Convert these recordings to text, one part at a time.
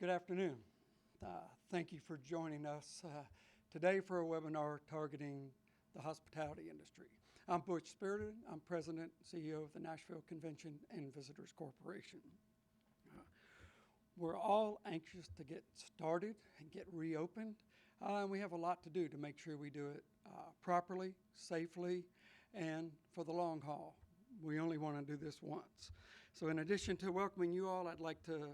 Good afternoon. Thank you for joining us today for a webinar targeting the hospitality industry. I'm Butch Spirited. I'm President and CEO of the Nashville Convention and Visitors Corporation. We're all anxious to get started and get reopened, and we have a lot to do to make sure we do it properly, safely, and for the long haul. We only want to do this once. So in addition to welcoming you all, I'd like to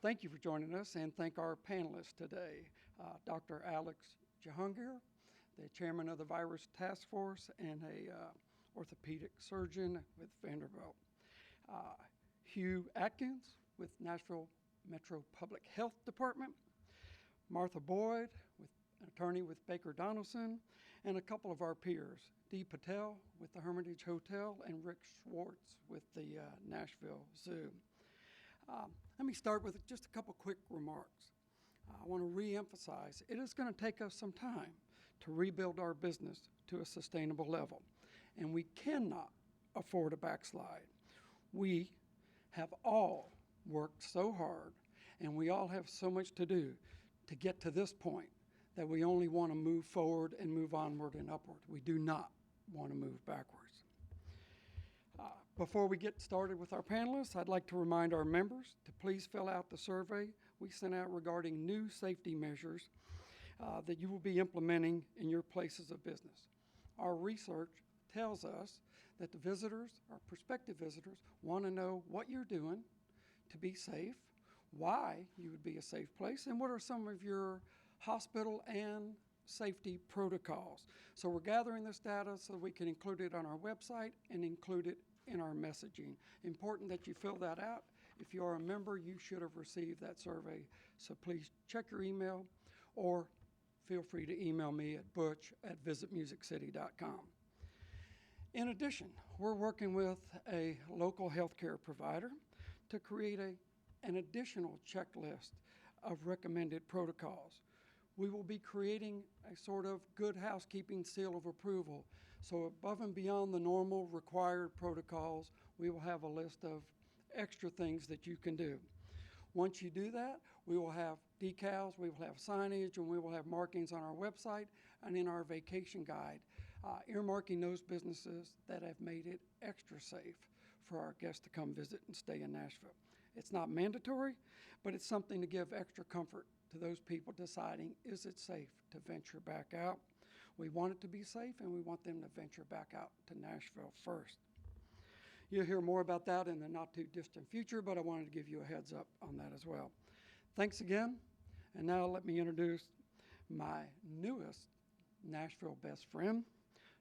thank you for joining us and thank our panelists today, Dr. Alex Jahangir, the chairman of the Virus Task Force and a orthopedic surgeon with Vanderbilt, Hugh Atkins with Nashville Metro Public Health Department, Martha Boyd, an attorney with Baker Donaldson, and a couple of our peers, Dee Patel with the Hermitage Hotel and Rick Schwartz with the Nashville Zoo. Let me start with just a couple quick remarks. I want to re-emphasize it is going to take us some time to rebuild our business to a sustainable level, and we cannot afford a backslide. We have all worked so hard, and we all have so much to do to get to this point that we only want to move forward and move onward and upward. We do not want to move backwards. Before we get started with our panelists, I'd like to remind our members to please fill out the survey we sent out regarding new safety measures that you will be implementing in your places of business. Our research tells us that the visitors, our prospective visitors, want to know what you're doing to be safe, why you would be a safe place, and what are some of your hospital and safety protocols. So we're gathering this data so we can include it on our website and include it in our messaging. Important that you fill that out. If you are a member, you should have received that survey. So please check your email or feel free to email me at butch@visitmusiccity.com. In addition, we're working with a local healthcare provider to create an additional checklist of recommended protocols. We will be creating a sort of good housekeeping seal of approval. So above and beyond the normal required protocols, we will have a list of extra things that you can do. Once you do that, we will have decals, we will have signage, and we will have markings on our website and in our vacation guide, earmarking those businesses that have made it extra safe for our guests to come visit and stay in Nashville. It's not mandatory, but it's something to give extra comfort to those people deciding, is it safe to venture back out? We want it to be safe, and we want them to venture back out to Nashville first. You'll hear more about that in the not too distant future, but I wanted to give you a heads up on that as well. Thanks again, and now let me introduce my newest Nashville best friend,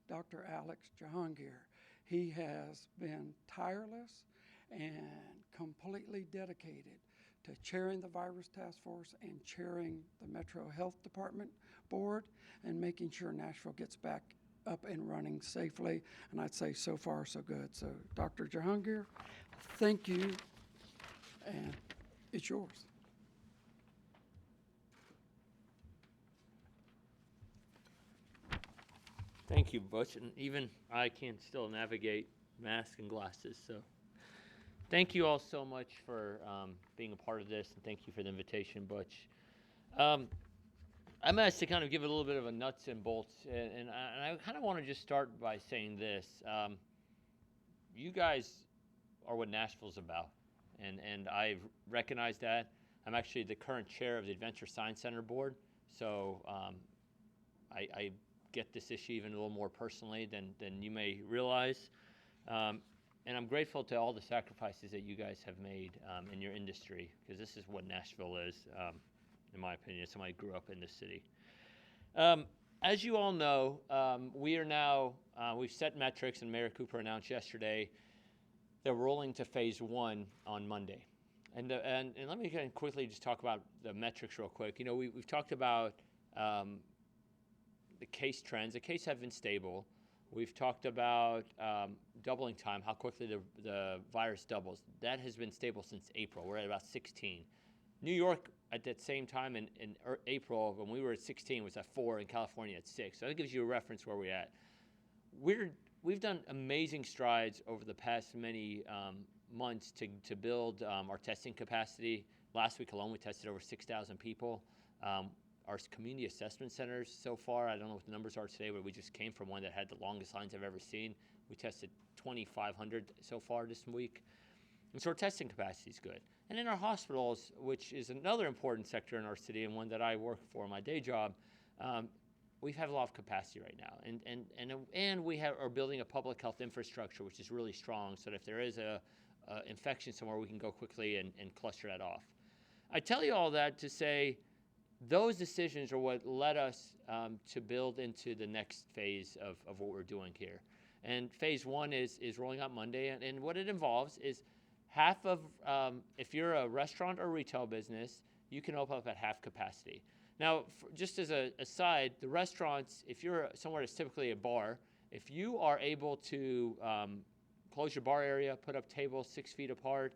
Dr. Alex Jahangir. He has been tireless and completely dedicated to chairing the Virus Task Force and chairing the Metro Health Department Board and making sure Nashville gets back up and running safely. And I'd say so far so good. So Dr. Jahangir, thank you, and it's yours. Thank you, Butch, and even I can still navigate masks and glasses, so thank you all so much for being a part of this, and thank you for the invitation, Butch. I'm asked to kind of give it a little bit of a nuts and bolts, and I kind of want to just start by saying this. You guys are what Nashville's about, and I've recognized that. I'm actually the current chair of the Adventure Science Center Board, so I get this issue even a little more personally than you may realize. And I'm grateful to all the sacrifices that you guys have made in your industry, because this is what Nashville is, in my opinion. Somebody grew up in this city. As you all know, we are now, we've set metrics, and Mayor Cooper announced yesterday that we're rolling to phase 1 on Monday. And let me kind of quickly just talk about the metrics real quick. You know, we've talked about the case trends. The cases have been stable. We've talked about doubling time, how quickly the virus doubles. That has been stable since April. We're at about 16. New York, at that same time in April, when we were at 16, was at 4, and California at 6. So that gives you a reference where we're at. We've done amazing strides over the past many months to build our testing capacity. Last week alone, we tested over 6,000 people. Our community assessment centers so far, I don't know what the numbers are today, but we just came from one that had the longest lines I've ever seen. We tested 2,500 so far this week. And so our testing capacity is good. And in our hospitals, which is another important sector in our city and one that I work for in my day job, we have a lot of capacity right now. And we are building a public health infrastructure, which is really strong, so that if there is a infection somewhere, we can go quickly and cluster that off. I tell you all that to say those decisions are what led us to build into the next phase of what we're doing here. And phase one is rolling out Monday, and what it involves is half of, if you're a restaurant or retail business, you can open up at half capacity. Now, just as an aside, the restaurants, if you're somewhere that's typically a bar, if you are able to close your bar area, put up tables 6 feet apart,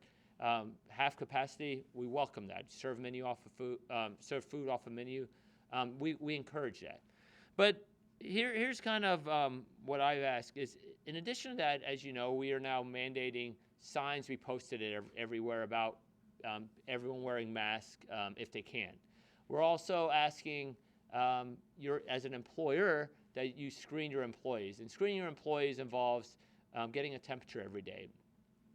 half capacity, we welcome that. Serve serve food off a menu. We encourage that. But here's kind of what I ask is, in addition to that, as you know, we are now mandating signs be posted everywhere about everyone wearing masks if they can. We're also asking as an employer that you screen your employees. And screening your employees involves getting a temperature every day.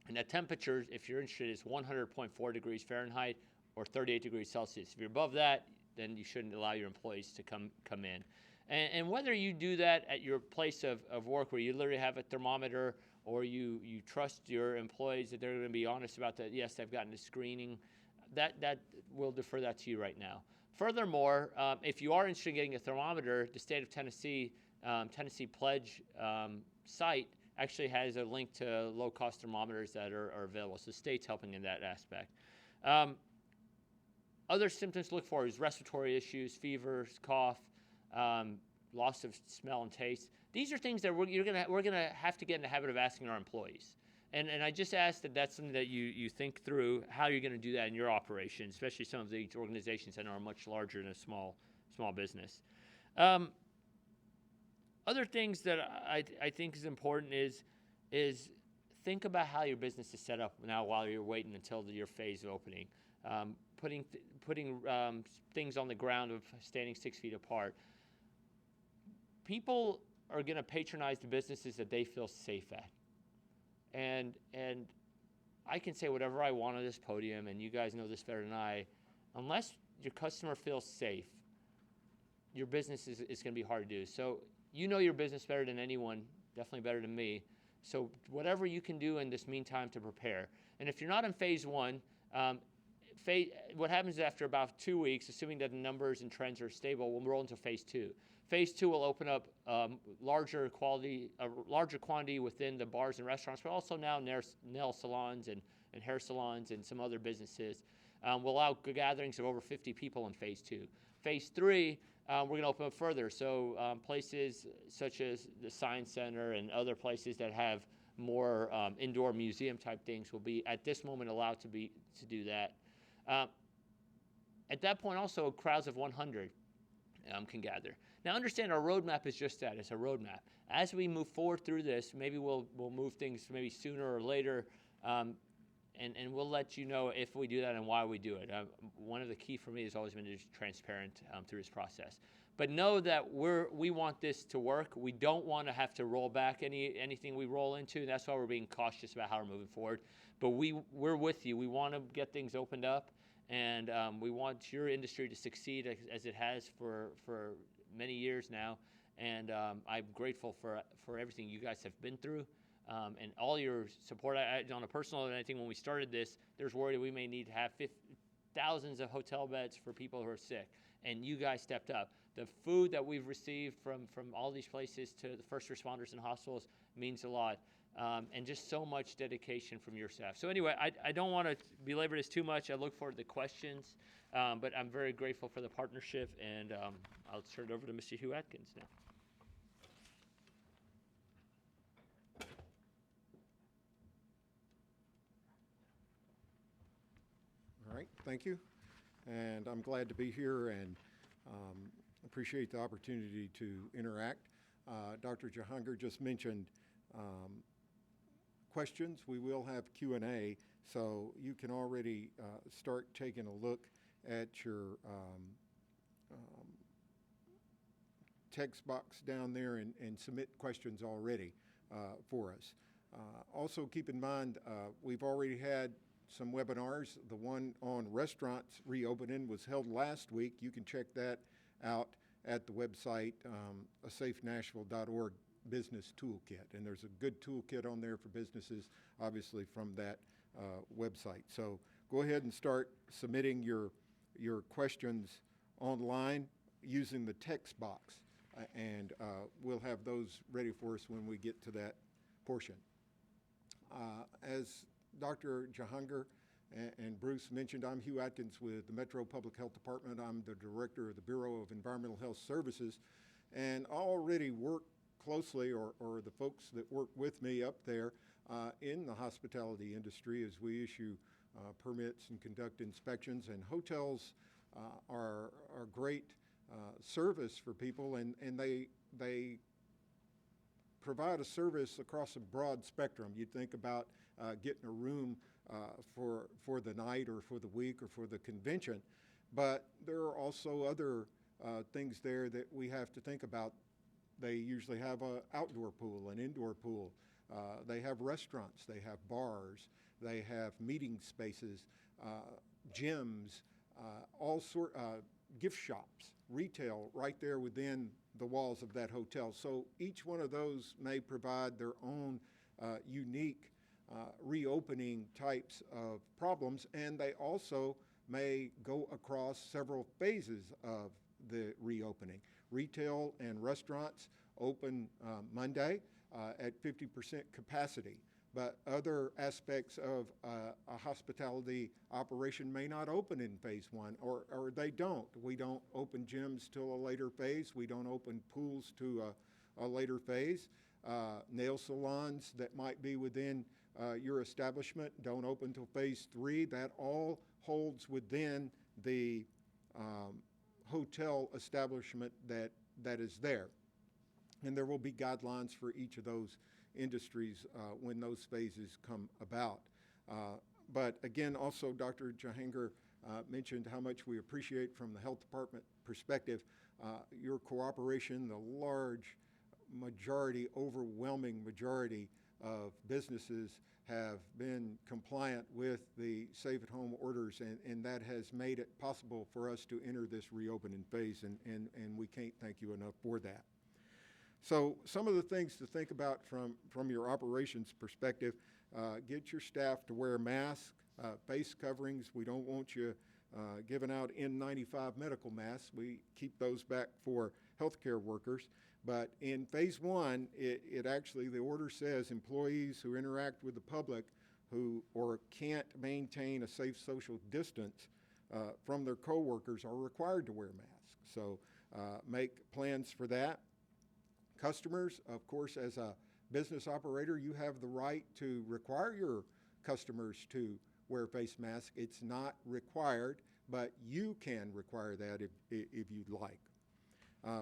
And that temperature, if you're interested, is 100.4 degrees Fahrenheit or 38 degrees Celsius. If you're above that, then you shouldn't allow your employees to come in. And whether you do that at your place of work where you literally have a thermometer, or you trust your employees that they're going to be honest about that, yes, they've gotten a screening, that we'll defer that to you right now. Furthermore, if you are interested in getting a thermometer, the state of Tennessee, Tennessee Pledge site actually has a link to low-cost thermometers that are available. So the state's helping in that aspect. Other symptoms to look for is respiratory issues, fevers, cough, loss of smell and taste. These are things that we're gonna have to get in the habit of asking our employees. And I just ask that that's something that you think through how you're going to do that in your operation, especially some of these organizations that are much larger than a small business. Other things that I think is important is think about how your business is set up now while you're waiting until your phase of opening. Putting things on the ground of standing 6 feet apart. People are going to patronize the businesses that they feel safe at. And I can say whatever I want on this podium, and you guys know this better than I, unless your customer feels safe, your business is going to be hard to do. So you know your business better than anyone, definitely better than me. So whatever you can do in this meantime to prepare. And if you're not in phase one, what happens after about 2 weeks, assuming that the numbers and trends are stable, we'll roll into phase two. Phase two will open up larger quantity within the bars and restaurants, but also now nail salons and hair salons and some other businesses. We'll allow gatherings of over 50 people in phase two. Phase three, we're going to open up further. So places such as the Science Center and other places that have more indoor museum type things will be at this moment allowed to do that. At that point, also crowds of 100 can gather. Now, understand our roadmap is just that. It's a roadmap. As we move forward through this, maybe we'll move things maybe sooner or later, and we'll let you know if we do that and why we do it. One of the key for me has always been to be transparent through this process. But know that we want this to work. We don't want to have to roll back anything we roll into. That's why we're being cautious about how we're moving forward. But we're with you. We want to get things opened up, and we want your industry to succeed as it has for many years now, and I'm grateful for everything you guys have been through, and all your support. On a personal note, I think when we started this, there's worry that we may need to have thousands of hotel beds for people who are sick, and you guys stepped up. The food that we've received from all these places to the first responders and hospitals means a lot, and just so much dedication from your staff. So anyway, I don't want to belabor this too much. I look forward to the questions. But I'm very grateful for the partnership, and I'll turn it over to Mr. Hugh Atkins now. All right, thank you. And I'm glad to be here and appreciate the opportunity to interact. Dr. Jahangir just mentioned questions. We will have Q&A. So you can already start taking a look at your text box down there and submit questions already for us. Also keep in mind, we've already had some webinars. The one on restaurants reopening was held last week. You can check that out at the website, asafenashville.org business toolkit. And there's a good toolkit on there for businesses, obviously, from that website. So go ahead and start submitting your questions online using the text box. And we'll have those ready for us when we get to that portion. As Dr. Jahangir and Bruce mentioned, I'm Hugh Atkins with the Metro Public Health Department. I'm the director of the Bureau of Environmental Health Services, and I already work closely, or the folks that work with me up there in the hospitality industry as we issue permits and conduct inspections. And hotels are great service for people, and they provide a service across a broad spectrum. You think about getting a room for the night or for the week or for the convention, but there are also other things there that we have to think about. They usually have an outdoor pool, an indoor pool. They have restaurants, they have bars, they have meeting spaces, gyms, gift shops, retail right there within the walls of that hotel. So each one of those may provide their own unique reopening types of problems, and they also may go across several phases of the reopening. Retail and restaurants open Monday at 50% capacity, but other aspects of a hospitality operation may not open in phase one, or they don't. We don't open gyms till a later phase. We don't open pools to a later phase. Nail salons that might be within your establishment don't open till phase three. That all holds within the hotel establishment that is there. And there will be guidelines for each of those industries when those phases come about. But again, also Dr. Jahangir mentioned how much we appreciate from the health department perspective your cooperation. The large majority, overwhelming majority of businesses have been compliant with the safe-at-home orders, and that has made it possible for us to enter this reopening phase, and we can't thank you enough for that. So some of the things to think about from your operations perspective, get your staff to wear masks, face coverings. We don't want you giving out N95 medical masks. We keep those back for healthcare workers. But in phase one, it actually, the order says employees who interact with the public or can't maintain a safe social distance from their coworkers are required to wear masks. So make plans for that. Customers, of course, as a business operator, you have the right to require your customers to wear face masks. It's not required, but you can require that if you'd like.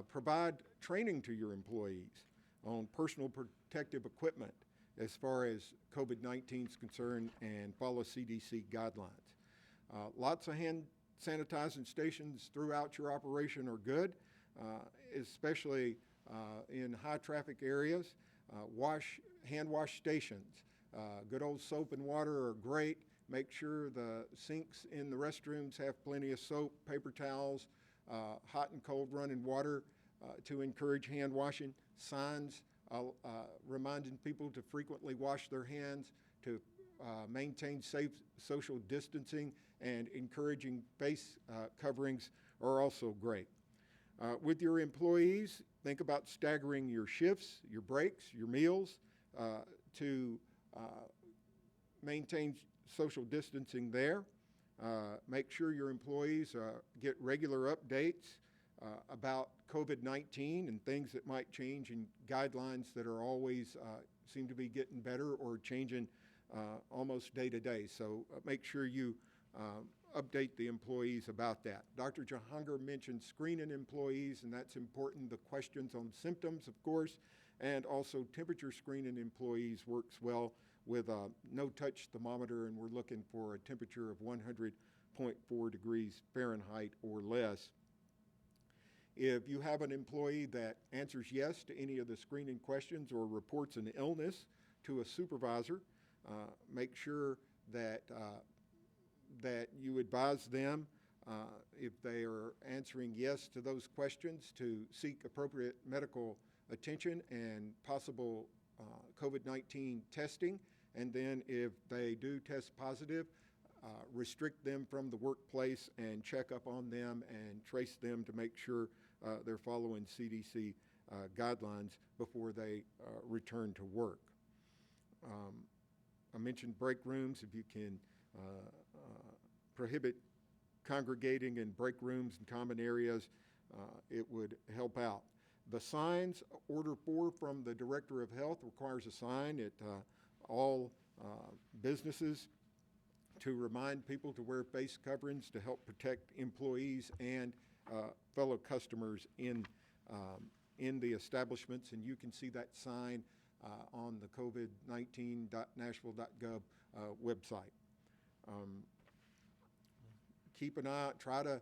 Provide training to your employees on personal protective equipment as far as COVID-19 is concerned, and follow CDC guidelines. Lots of hand sanitizing stations throughout your operation are good, especially in high traffic areas. Hand wash stations. Good old soap and water are great. Make sure the sinks in the restrooms have plenty of soap, paper towels, hot and cold running water to encourage hand washing. Signs reminding people to frequently wash their hands, to maintain safe social distancing, and encouraging face coverings are also great. With your employees, think about staggering your shifts, your breaks, your meals to maintain social distancing there. Make sure your employees get regular updates about COVID-19 and things that might change, and guidelines that are always seem to be getting better or changing almost day to day. So make sure you update the employees about that. Dr. Jahangir mentioned screening employees, and that's important. The questions on symptoms, of course, and also temperature screening employees works well with a no-touch thermometer, and we're looking for a temperature of 100.4 degrees Fahrenheit or less. If you have an employee that answers yes to any of the screening questions or reports an illness to a supervisor, make sure that that you advise them if they are answering yes to those questions to seek appropriate medical attention and possible COVID-19 testing. And then if they do test positive, restrict them from the workplace and check up on them and trace them to make sure they're following CDC guidelines before they return to work. I mentioned break rooms. If you can prohibit congregating in break rooms and common areas, it would help out. The signs, Order 4 from the Director of Health requires a sign at all businesses to remind people to wear face coverings to help protect employees and fellow customers in the establishments. And you can see that sign on the COVID-19.nashville.gov website. Keep an eye out, try to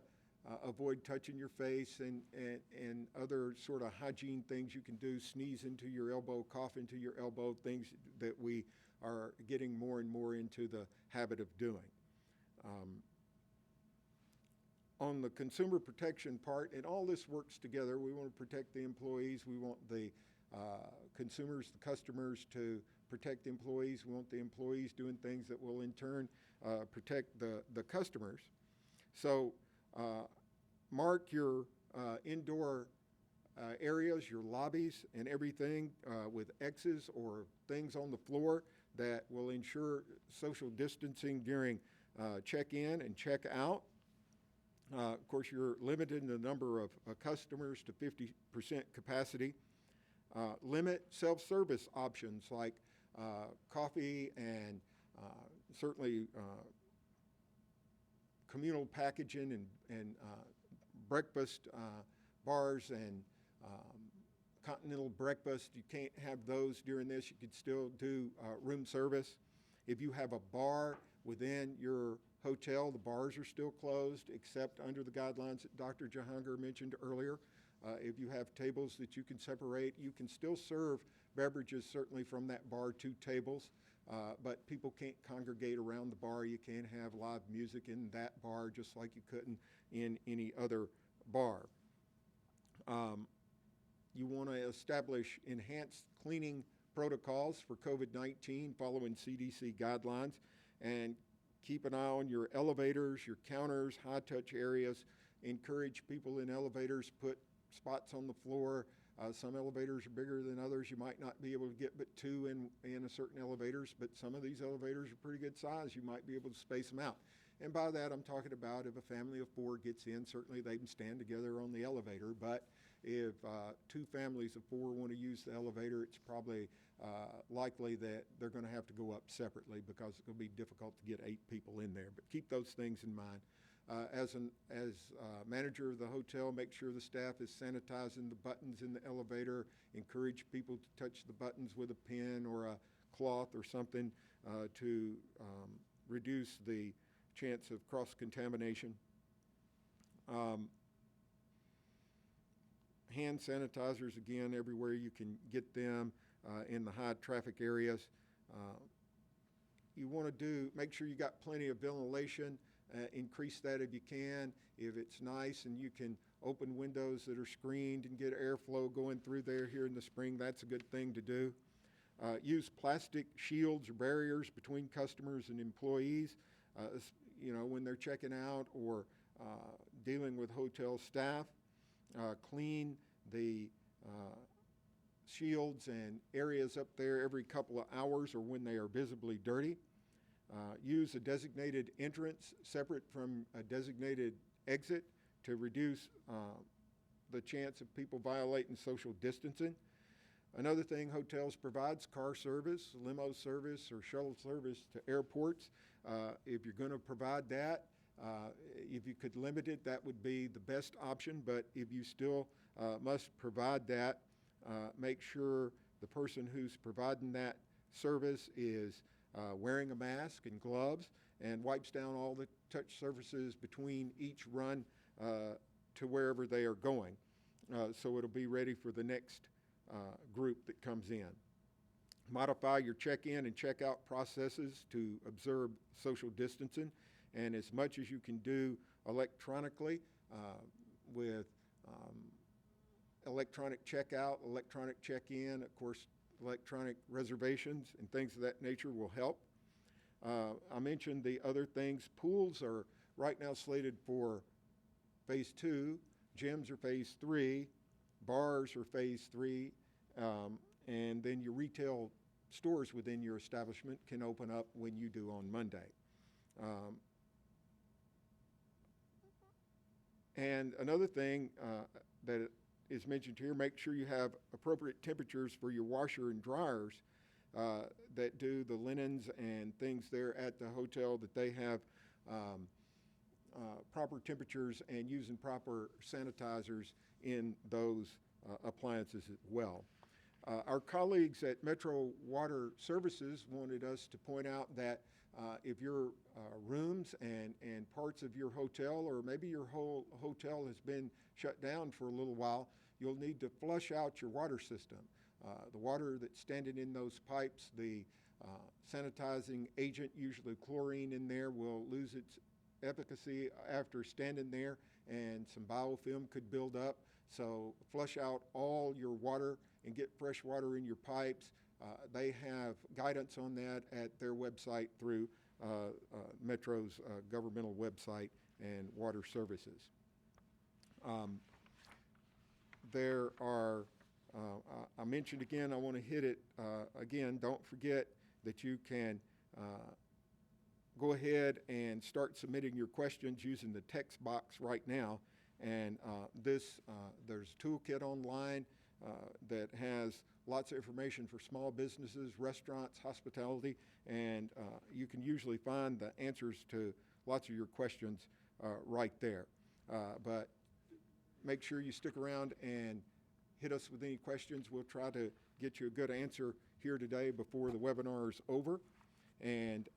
avoid touching your face and other sort of hygiene things you can do. Sneeze into your elbow, cough into your elbow, things that we are getting more and more into the habit of doing. On the consumer protection part, and all this works together, we want to protect the employees, we want the consumers, the customers to protect the employees, we want the employees doing things that will in turn protect the customers. So mark your indoor areas, your lobbies and everything with X's or things on the floor that will ensure social distancing during check-in and check-out. Of course, you're limited in the number of customers to 50% capacity. Limit self-service options like coffee and certainly communal packaging and breakfast bars and continental breakfast. You can't have those during this. You could still do room service. If you have a bar within your hotel, the bars are still closed except under the guidelines that Dr. Jahangir mentioned earlier. If you have tables that you can separate, you can still serve beverages certainly from that bar to tables, but people can't congregate around the bar. You can't have live music in that bar just like you couldn't in any other bar. You want to establish enhanced cleaning protocols for COVID-19 following CDC guidelines, and keep an eye on your elevators, your counters, high-touch areas. Encourage people in elevators, put spots on the floor. Some elevators are bigger than others. You might not be able to get but two in a certain elevators, but some of these elevators are pretty good size. You might be able to space them out. And by that, I'm talking about if a family of four gets in, certainly they can stand together on the elevator. But if two families of four want to use the elevator, it's probably likely that they're going to have to go up separately because it's going to be difficult to get 8 people in there. But keep those things in mind. As manager of the hotel, make sure the staff is sanitizing the buttons in the elevator. Encourage people to touch the buttons with a pen or a cloth or something to reduce the chance of cross-contamination. Hand sanitizers, again, everywhere you can get them in the high traffic areas. You want to make sure you got plenty of ventilation. Increase that if you can. If it's nice and you can open windows that are screened and get airflow going through there here in the spring, that's a good thing to do. Use plastic shields or barriers between customers and employees, when they're checking out or dealing with hotel staff. Clean the shields and areas up there every couple of hours or when they are visibly dirty. Use a designated entrance separate from a designated exit to reduce the chance of people violating social distancing. Another thing hotels provides car service, limo service, or shuttle service to airports. If you're going to provide that, if you could limit it, that would be the best option. But if you still must provide that, make sure the person who's providing that service is wearing a mask and gloves, and wipes down all the touch surfaces between each run to wherever they are going. So it'll be ready for the next group that comes in. Modify your check-in and check-out processes to observe social distancing, and as much as you can do electronically with electronic checkout, electronic check-in, of course, electronic reservations and things of that nature will help. I mentioned the other things. Pools are right now slated for phase 2, gyms are phase 3, bars are phase 3, and then your retail stores within your establishment can open up when you do on Monday. And another thing that is mentioned here, make sure you have appropriate temperatures for your washer and dryers that do the linens and things there at the hotel, that they have proper temperatures and using proper sanitizers in those appliances as well. Our colleagues at Metro Water Services wanted us to point out that if your rooms and parts of your hotel, or maybe your whole hotel has been shut down for a little while, you'll need to flush out your water system. The water that's standing in those pipes, the sanitizing agent, usually chlorine in there, will lose its efficacy after standing there, and some biofilm could build up. So flush out all your water and get fresh water in your pipes. They have guidance on that at their website through Metro's governmental website and water services. There are, I mentioned again, I want to hit it again, don't forget that you can go ahead and start submitting your questions using the text box right now. And there's a toolkit online that has lots of information for small businesses, restaurants, hospitality, and you can usually find the answers to lots of your questions right there. But make sure you stick around and hit us with any questions. We'll try to get you a good answer here today before the webinar is over. And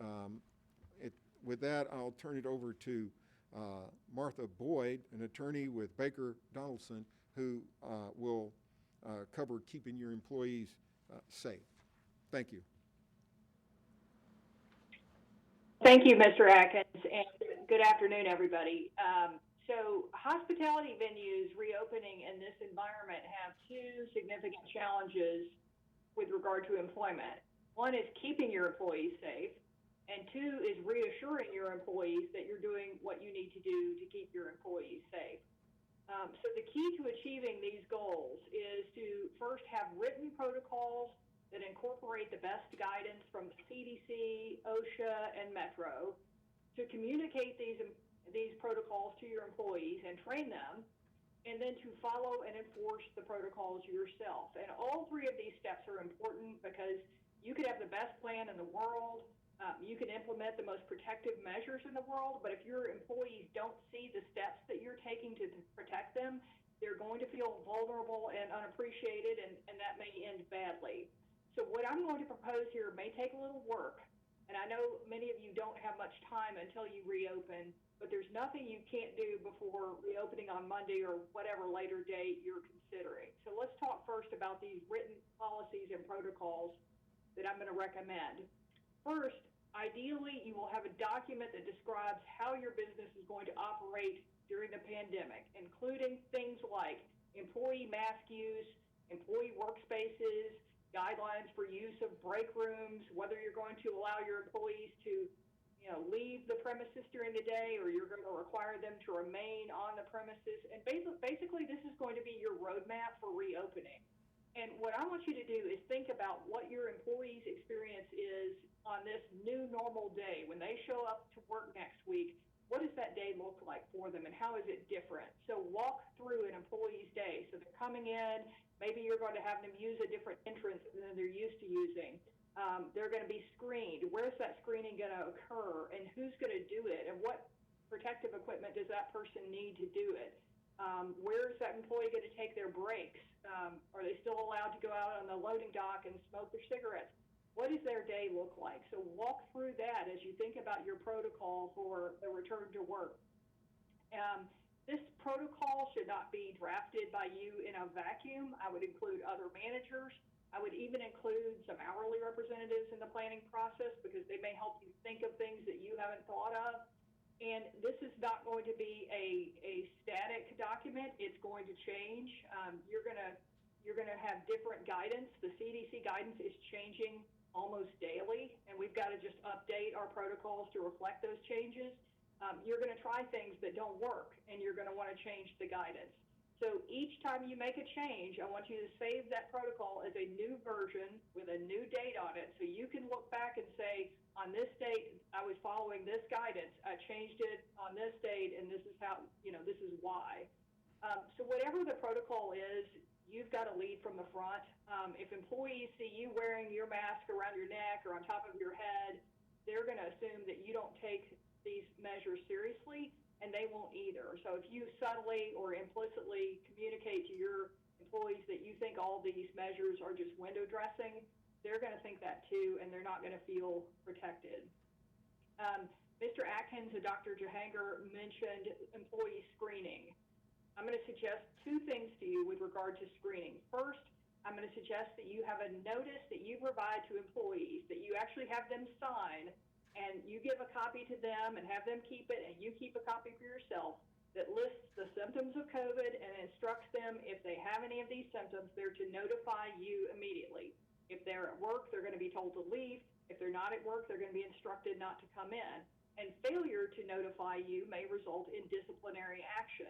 with that, I'll turn it over to Martha Boyd, an attorney with Baker Donaldson, who will cover keeping your employees safe. Thank you. Thank you, Mr. Atkins, and good afternoon, everybody. So hospitality venues reopening in this environment have two significant challenges with regard to employment. One is keeping your employees safe, and two is reassuring your employees that you're doing what you need to do to keep your employees safe. So the key to achieving these goals is to first have written protocols that incorporate the best guidance from the CDC, OSHA, and Metro, to communicate these protocols to your employees and train them, and then to follow and enforce the protocols yourself. And all three of these steps are important because you could have the best plan in the world, you can implement the most protective measures in the world, but if your employees don't see the steps that you're taking to protect them, they're going to feel vulnerable and unappreciated, and that may end badly. So what I'm going to propose here may take a little work, and I know many of you don't have much time until you reopen, but there's nothing you can't do before reopening on Monday or whatever later date you're considering. So let's talk first about these written policies and protocols that I'm going to recommend. First, ideally, you will have a document that describes how your business is going to operate during the pandemic, including things like employee mask use, employee workspaces, guidelines for use of break rooms, whether you're going to allow your employees to leave the premises during the day, or you're going to require them to remain on the premises. And basically, this is going to be your roadmap for reopening. And what I want you to do is think about what your employees' experience is on this new normal day. When they show up to work next week, what does that day look like for them, and how is it different? So walk through an employee's day. So they're coming in, maybe you're going to have them use a different entrance than they're used to using. They're going to be screened. Where's that screening going to occur, and who's going to do it, and what protective equipment does that person need to do it? Where is that employee going to take their breaks? Are they still allowed to go out on the loading dock and smoke their cigarettes? what does their day look like? So walk through that as you think about your protocol for the return to work. This protocol should not be drafted by you in a vacuum. I would include other managers. I would even include some hourly representatives in the planning process because they may help you think of things that you haven't thought of. And this is not going to be a static document. It's going to change. You're going to have different guidance. The CDC guidance is changing almost daily, and we've got to just update our protocols to reflect those changes. You're going to try things that don't work, and you're going to want to change the guidance. So each time you make a change, I want you to save that protocol as a new version with a new date on it, so you can look back and say, on this date, I was following this guidance. I changed it on this date, and this is how, this is why. So whatever the protocol is, you've got to lead from the front. If employees see you wearing your mask around your neck or on top of your head, they're going to assume that you don't take these measures seriously, and they won't either. So if you subtly or implicitly communicate to your employees that you think all these measures are just window dressing, they're going to think that too, and they're not going to feel protected. Mr. Atkins and Dr. Jahanger mentioned employee screening. I'm going to suggest two things to you with regard to screening. First, I'm going to suggest that you have a notice that you provide to employees, that you actually have them sign, and you give a copy to them and have them keep it, and you keep a copy for yourself, that lists the symptoms of COVID and instructs them if they have any of these symptoms, they're to notify you immediately. If they're at work, they're going to be told to leave. If they're not at work, they're going to be instructed not to come in. And failure to notify you may result in disciplinary action.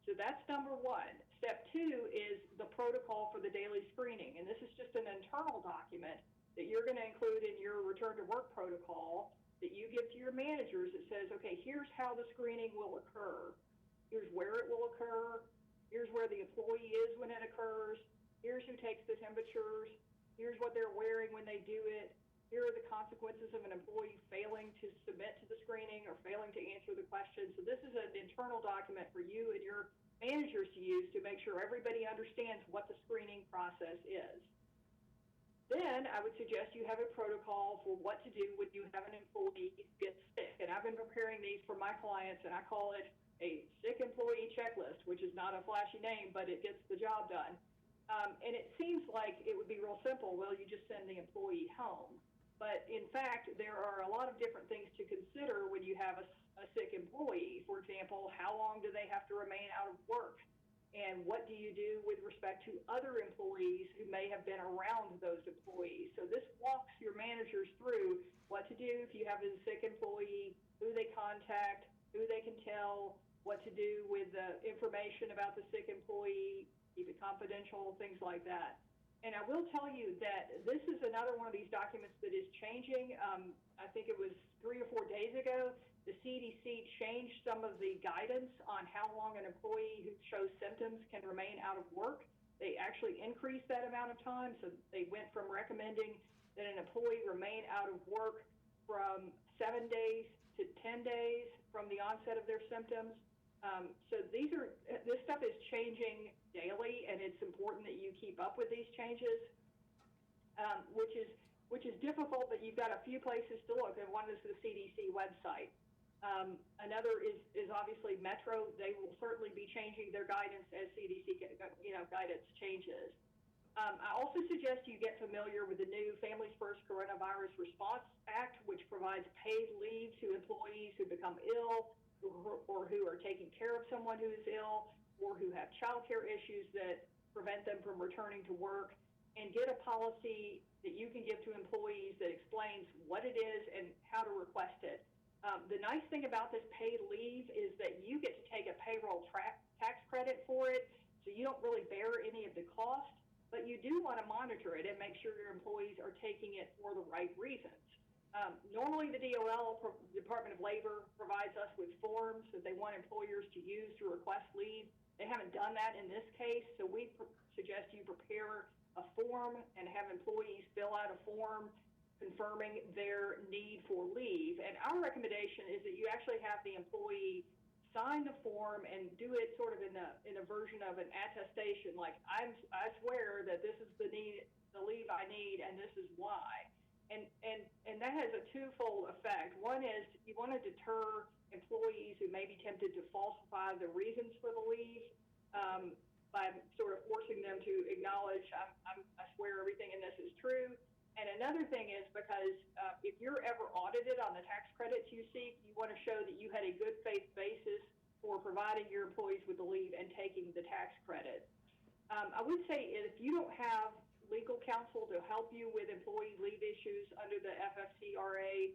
So that's number one. Step two is the protocol for the daily screening. And this is just an internal document that you're going to include in your return to work protocol that you give to your managers that says, okay, here's how the screening will occur. Here's where it will occur. Here's where the employee is when it occurs. Here's who takes the temperatures. Here's what they're wearing when they do it. Here are the consequences of an employee failing to submit to the screening or failing to answer the questions. So this is an internal document for you and your managers to use to make sure everybody understands what the screening process is. Then I would suggest you have a protocol for what to do when you have an employee get sick. And I've been preparing these for my clients, and I call it a sick employee checklist, which is not a flashy name, but it gets the job done. And it seems like it would be real simple. Well, you just send the employee home. But in fact, there are a lot of different things to consider when you have a sick employee. For example, how long do they have to remain out of work? And what do you do with respect to other employees who may have been around those employees? So this walks your managers through what to do if you have a sick employee, who they contact, who they can tell, what to do with the information about the sick employee, keep it confidential, things like that. And I will tell you that this is another one of these documents that is changing. I think it was 3 or 4 days ago, the CDC changed some of the guidance on how long an employee who shows symptoms can remain out of work. They actually increased that amount of time. So they went from recommending that an employee remain out of work from 7 days to 10 days from the onset of their symptoms. So this stuff is changing daily, and it's important that you keep up with these changes, which is difficult, but you've got a few places to look, and one is the CDC website. Another is obviously Metro. They will certainly be changing their guidance as CDC guidance changes. I also suggest you get familiar with the new Families First Coronavirus Response Act, which provides paid leave to employees who become ill or who are taking care of someone who is ill or who have child care issues that prevent them from returning to work, and get a policy that you can give to employees that explains what it is and how to request it. The nice thing about this paid leave is that you get to take a payroll tax credit for it, so you don't really bear any of the cost, but you do want to monitor it and make sure your employees are taking it for the right reasons. Normally, the DOL, Department of Labor, provides us with forms that they want employers to use to request leave. They haven't done that in this case, so we suggest you prepare a form and have employees fill out a form confirming their need for leave. And our recommendation is that you actually have the employee sign the form and do it sort of in a version of an attestation, like I swear that this is the leave I need and this is why. And that has a twofold effect. One is you want to deter employees who may be tempted to falsify the reasons for the leave by sort of forcing them to acknowledge, I swear everything in this is true. And another thing is because if you're ever audited on the tax credits you seek, you want to show that you had a good faith basis for providing your employees with the leave and taking the tax credit. I would say if you don't have legal counsel to help you with employee leave issues under the FFCRA,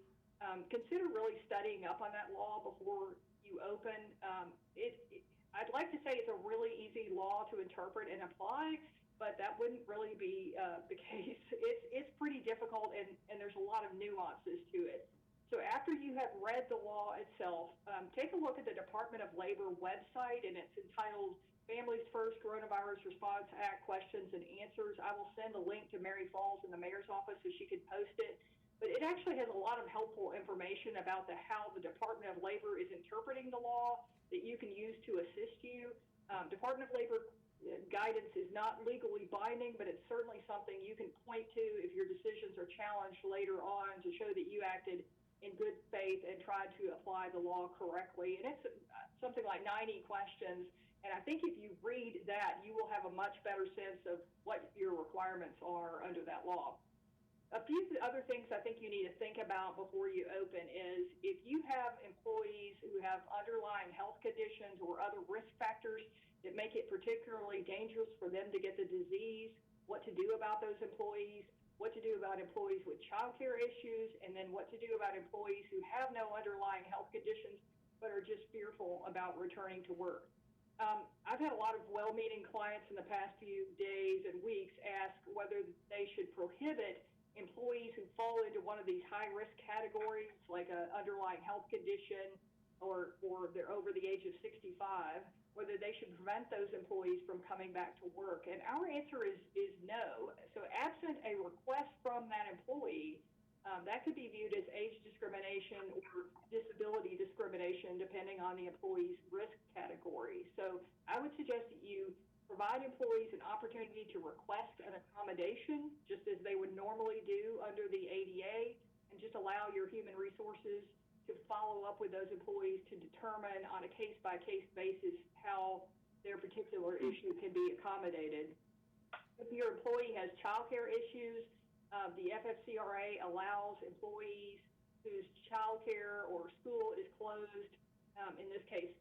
consider really studying up on that law before you open. I'd like to say it's a really easy law to interpret and apply, but that wouldn't really be the case. It's pretty difficult, and there's a lot of nuances to it. So after you have read the law itself, take a look at the Department of Labor website, and it's entitled Families First Coronavirus Response Act Questions and Answers. I will send a link to Mary Falls in the mayor's office so she could post it. But it actually has a lot of helpful information about how the Department of Labor is interpreting the law that you can use to assist you. Department of Labor guidance is not legally binding, but it's certainly something you can point to if your decisions are challenged later on to show that you acted in good faith and tried to apply the law correctly. And it's something like 90 questions. And I think if you read that, you will have a much better sense of what your requirements are under that law. A few other things I think you need to think about before you open is if you have employees who have underlying health conditions or other risk factors that make it particularly dangerous for them to get the disease, what to do about those employees, what to do about employees with childcare issues, and then what to do about employees who have no underlying health conditions but are just fearful about returning to work. I've had a lot of well-meaning clients in the past few days and weeks ask whether they should prohibit employees who fall into one of these high-risk categories, like an underlying health condition or they're over the age of 65, whether they should prevent those employees from coming back to work. And our answer is no. So absent a request from that employee, that could be viewed as age discrimination or disability discrimination, depending on the employee's risk category. So I would suggest that you provide employees an opportunity to request an accommodation, just as they would normally do under the ADA, and just allow your human resources to follow up with those employees to determine on a case-by-case basis how their particular issue can be accommodated. If your employee has childcare issues, the FFCRA allows employees whose childcare or school is closed, in this case,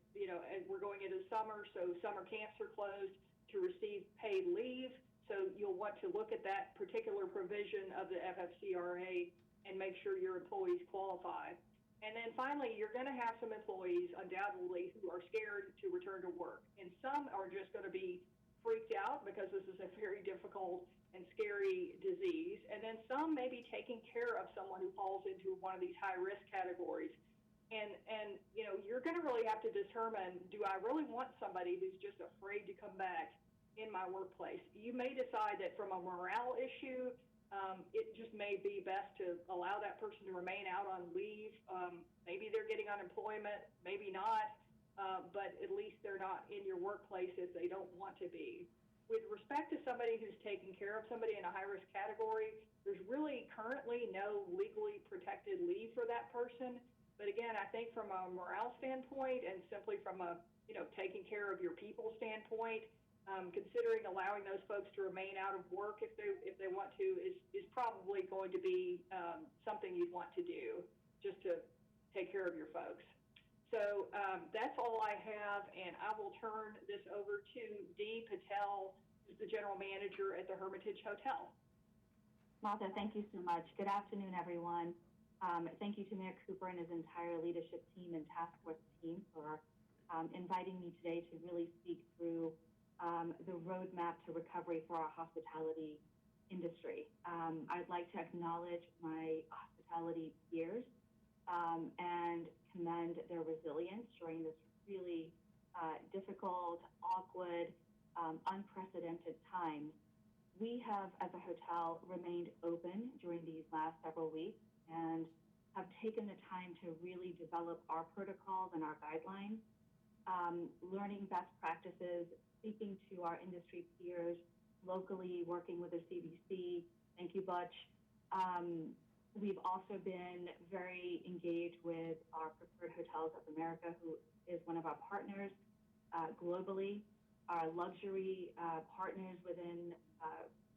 as we're going into summer, so summer camps are closed, to receive paid leave. So you'll want to look at that particular provision of the FFCRA and make sure your employees qualify. And then finally, you're going to have some employees undoubtedly who are scared to return to work. And some are just going to be freaked out because this is a very difficult and scary disease. And then some may be taking care of someone who falls into one of these high risk categories. And you're going to really have to determine, do I really want somebody who's just afraid to come back in my workplace? You may decide that from a morale issue, it just may be best to allow that person to remain out on leave. Maybe they're getting unemployment, maybe not, but at least they're not in your workplace if they don't want to be. With respect to somebody who's taking care of somebody in a high-risk category, there's really currently no legally protected leave for that person. But again, I think from a morale standpoint and simply from a taking care of your people standpoint, considering allowing those folks to remain out of work if they want to is probably going to be something you'd want to do just to take care of your folks. So that's all I have, and I will turn this over to Dee Patel, who's the general manager at the Hermitage Hotel. Martha, thank you so much. Good afternoon, everyone. Thank you to Mayor Cooper and his entire leadership team and task force team for inviting me today to really speak through the roadmap to recovery for our hospitality industry. I'd like to acknowledge my hospitality peers and commend their resilience during this really difficult, awkward, unprecedented time. We have, as a hotel, remained open during these last several weeks and have taken the time to really develop our protocols and our guidelines, learning best practices, speaking to our industry peers locally, working with the CDC. Thank you, Butch. We've also been very engaged with our Preferred Hotels of America, who is one of our partners globally, our luxury partners within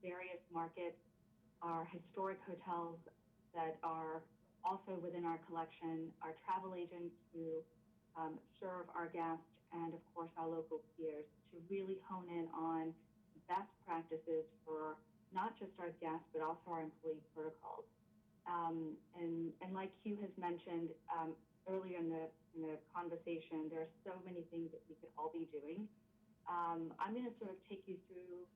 various markets, our historic hotels that are also within our collection, our travel agents who serve our guests, and of course our local peers to really hone in on best practices for not just our guests, but also our employee protocols. And like Hugh has mentioned earlier in the conversation, there are so many things that we could all be doing. I'm going to sort of take you through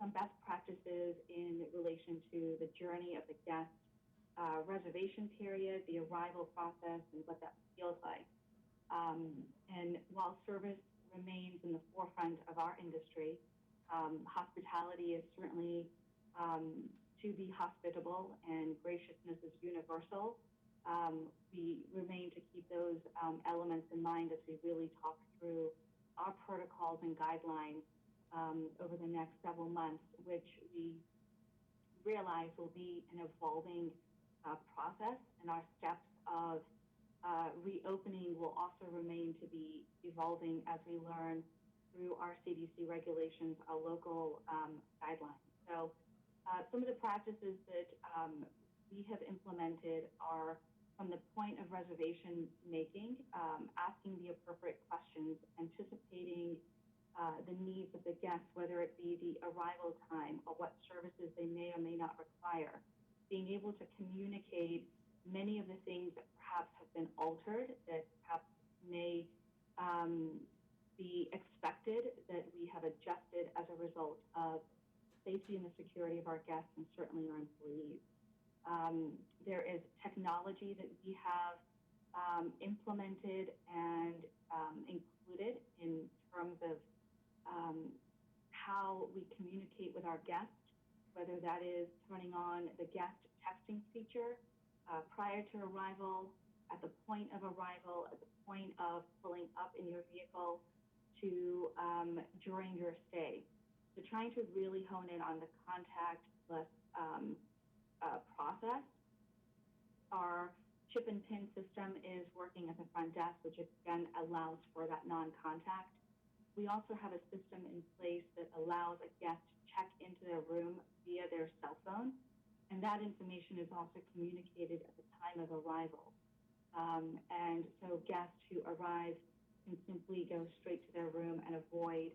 some best practices in relation to the journey of the guest, reservation period, the arrival process, and what that feels like. And while service remains in the forefront of our industry, hospitality is certainly to be hospitable, and graciousness is universal. We remain to keep those elements in mind as we really talk through our protocols and guidelines over the next several months, which we realize will be an evolving process, and our steps of reopening will also remain to be evolving as we learn through our CDC regulations, our local guidelines. So some of the practices that we have implemented are from the point of reservation making, asking the appropriate questions, anticipating the needs of the guests, whether it be the arrival time or what services they may or may not require, being able to communicate many of the things that perhaps have been altered, that perhaps may be expected, that we have adjusted as a result of safety and the security of our guests and certainly our employees. There is technology that we have implemented and included in terms of how we communicate with our guests, whether that is turning on the guest texting feature prior to arrival, at the point of arrival, at the point of pulling up in your vehicle, to during your stay. So trying to really hone in on the contactless process. Our chip and pin system is working at the front desk, which again allows for that non-contact. We also have a system in place that allows a guest to check into their room via their cell phone, and that information is also communicated at the time of arrival. And so guests who arrive can simply go straight to their room and avoid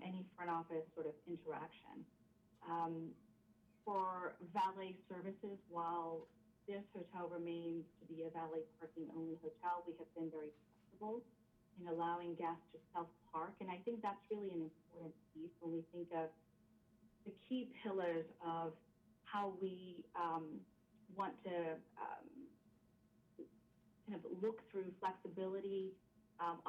any front office sort of interaction. For valet services, while this hotel remains to be a valet parking only hotel, we have been very flexible in allowing guests to self-park. And I think that's really an important piece when we think of the key pillars of how we want to kind of look through flexibility,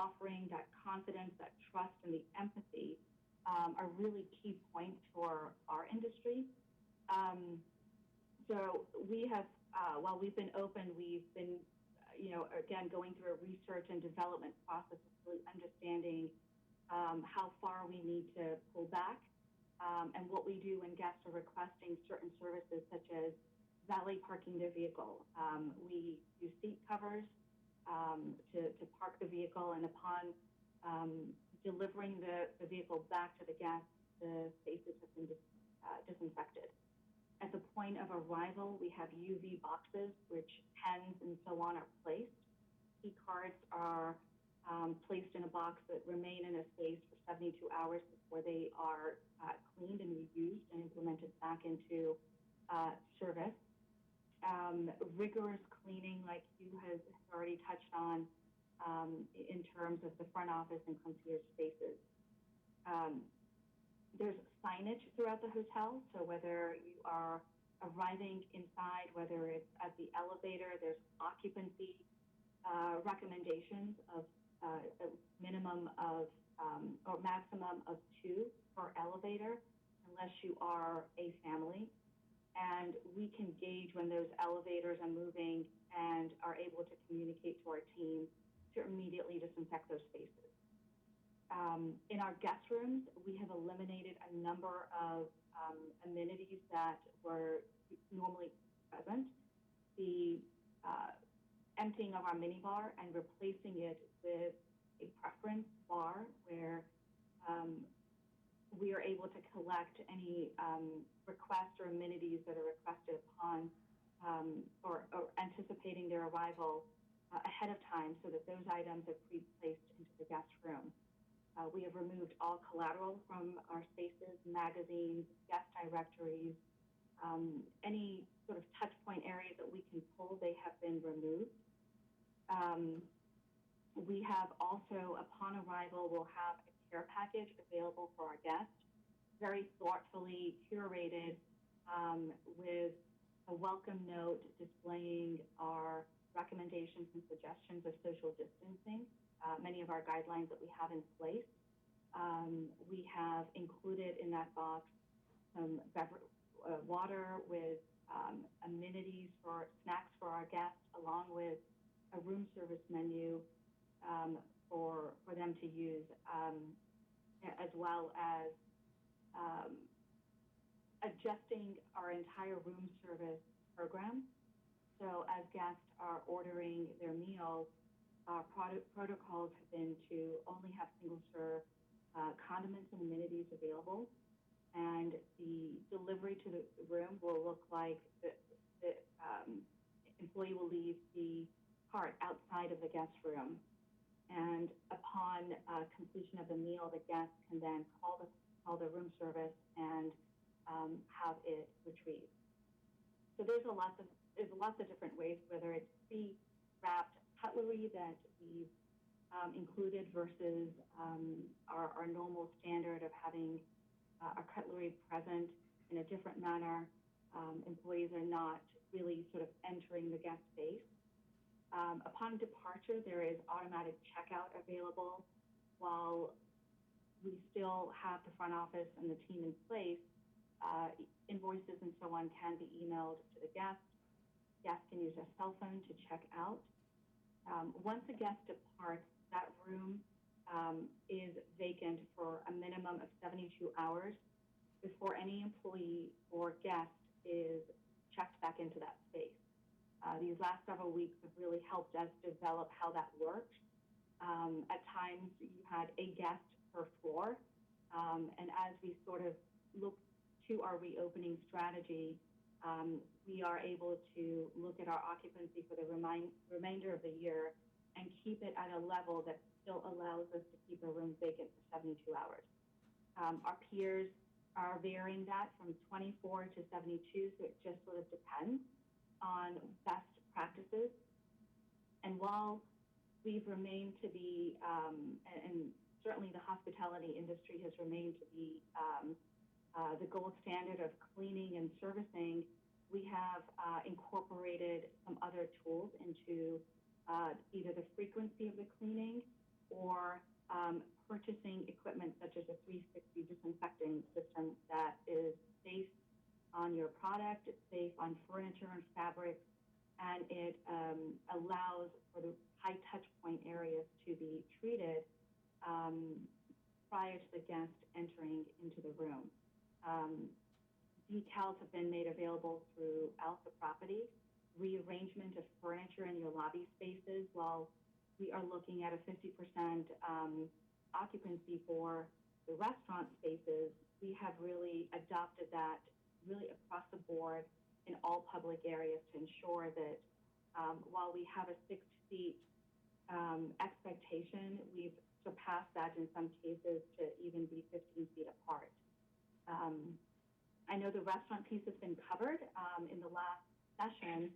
offering that confidence, that trust, and the empathy are really key points for our industry. So we have, while we've been open, we've been, again, going through a research and development process of really understanding how far we need to pull back and what we do when guests are requesting certain services such as valet parking their vehicle. We do seat covers to park the vehicle, and upon delivering the vehicle back to the guest, the spaces have been disinfected. At the point of arrival, we have UV boxes, which pens and so on are placed. Key cards are placed in a box that remain in a space for 72 hours before they are cleaned and reused and implemented back into service. Rigorous cleaning, like you has already touched on, in terms of the front office and concierge spaces. There's signage throughout the hotel, so whether you are arriving inside, whether it's at the elevator, there's occupancy recommendations of a minimum of or maximum of 2 per elevator, unless you are a family. And we can gauge when those elevators are moving and are able to communicate to our team to immediately disinfect those spaces. In our guest rooms, we have eliminated a number of amenities that were normally present, the emptying of our minibar and replacing it with a preference bar where we are able to collect any requests or amenities that are requested upon or anticipating their arrival ahead of time so that those items are pre-placed into the guest room. We have removed all collateral from our spaces, magazines, guest directories, any sort of touch point areas that we can pull, they have been removed. We have also, upon arrival, will have a care package available for our guests, very thoughtfully curated with a welcome note displaying our recommendations and suggestions of social distancing, many of our guidelines that we have in place. We have included in that box some water with amenities for snacks for our guests, along with a room service menu for them to use, as well as adjusting our entire room service program. So as guests are ordering their meals, our protocols have been to only have single-serve condiments and amenities available, and the delivery to the room will look like the employee will leave the cart outside of the guest room, and upon completion of the meal, the guest can then call the room service and have it retrieved. So there's lots of different ways, whether it's pre-wrapped cutlery that we've included versus our normal standard of having our cutlery present in a different manner. Employees are not really sort of entering the guest space. Upon departure, there is automatic checkout available. While we still have the front office and the team in place, invoices and so on can be emailed to the guest. Guests can use their cell phone to check out. Once a guest departs, that room is vacant for a minimum of 72 hours before any employee or guest is checked back into that space. These last several weeks have really helped us develop how that works. At times, you had a guest per floor, and as we sort of look to our reopening strategy, we are able to look at our occupancy for the remainder of the year and keep it at a level that still allows us to keep a room vacant for 72 hours. Our peers are varying that from 24 to 72, so it just sort of depends on best practices. And while we've remained to be, and certainly the hospitality industry has remained to be the gold standard of cleaning and servicing, we have incorporated some other tools into either the frequency of the cleaning or purchasing equipment such as a 360 disinfecting system that is safe on your product, it's safe on furniture and fabrics, and it allows for the high touch point areas to be treated prior to the guest entering into the room. Decals have been made available throughout the property. Rearrangement of furniture in your lobby spaces. While we are looking at a 50% occupancy for the restaurant spaces, we have really adopted that really across the board in all public areas to ensure that while we have a 6 feet expectation, we've surpassed that in some cases to even be 15 feet apart. I know the restaurant piece has been covered in the last session,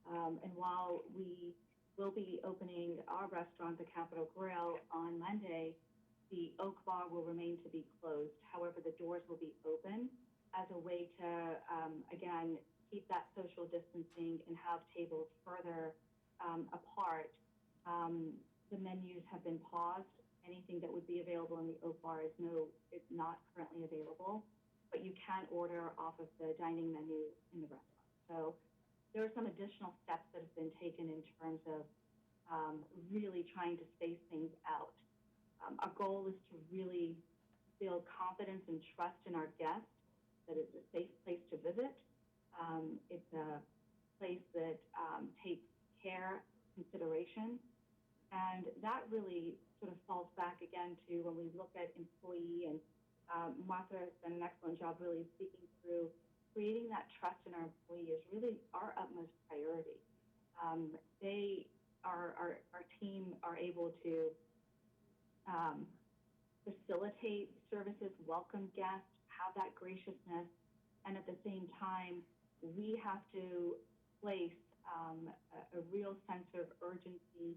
and while we will be opening our restaurant, the Capitol Grill, on Monday, the Oak Bar will remain to be closed. However, the doors will be open as a way to, again, keep that social distancing and have tables further apart. The menus have been paused. Anything that would be available in the Oak Bar is not currently available, but you can order off of the dining menu in the restaurant. So there are some additional steps that have been taken in terms of really trying to space things out. Our goal is to really build confidence and trust in our guests that it's a safe place to visit. It's a place that takes care, consideration, and that really sort of falls back again to when we look at employee, and Martha has done an excellent job really speaking through creating that trust in our employee is really our utmost priority. Our team are able to facilitate services, welcome guests, have that graciousness, and at the same time, we have to place a real sense of urgency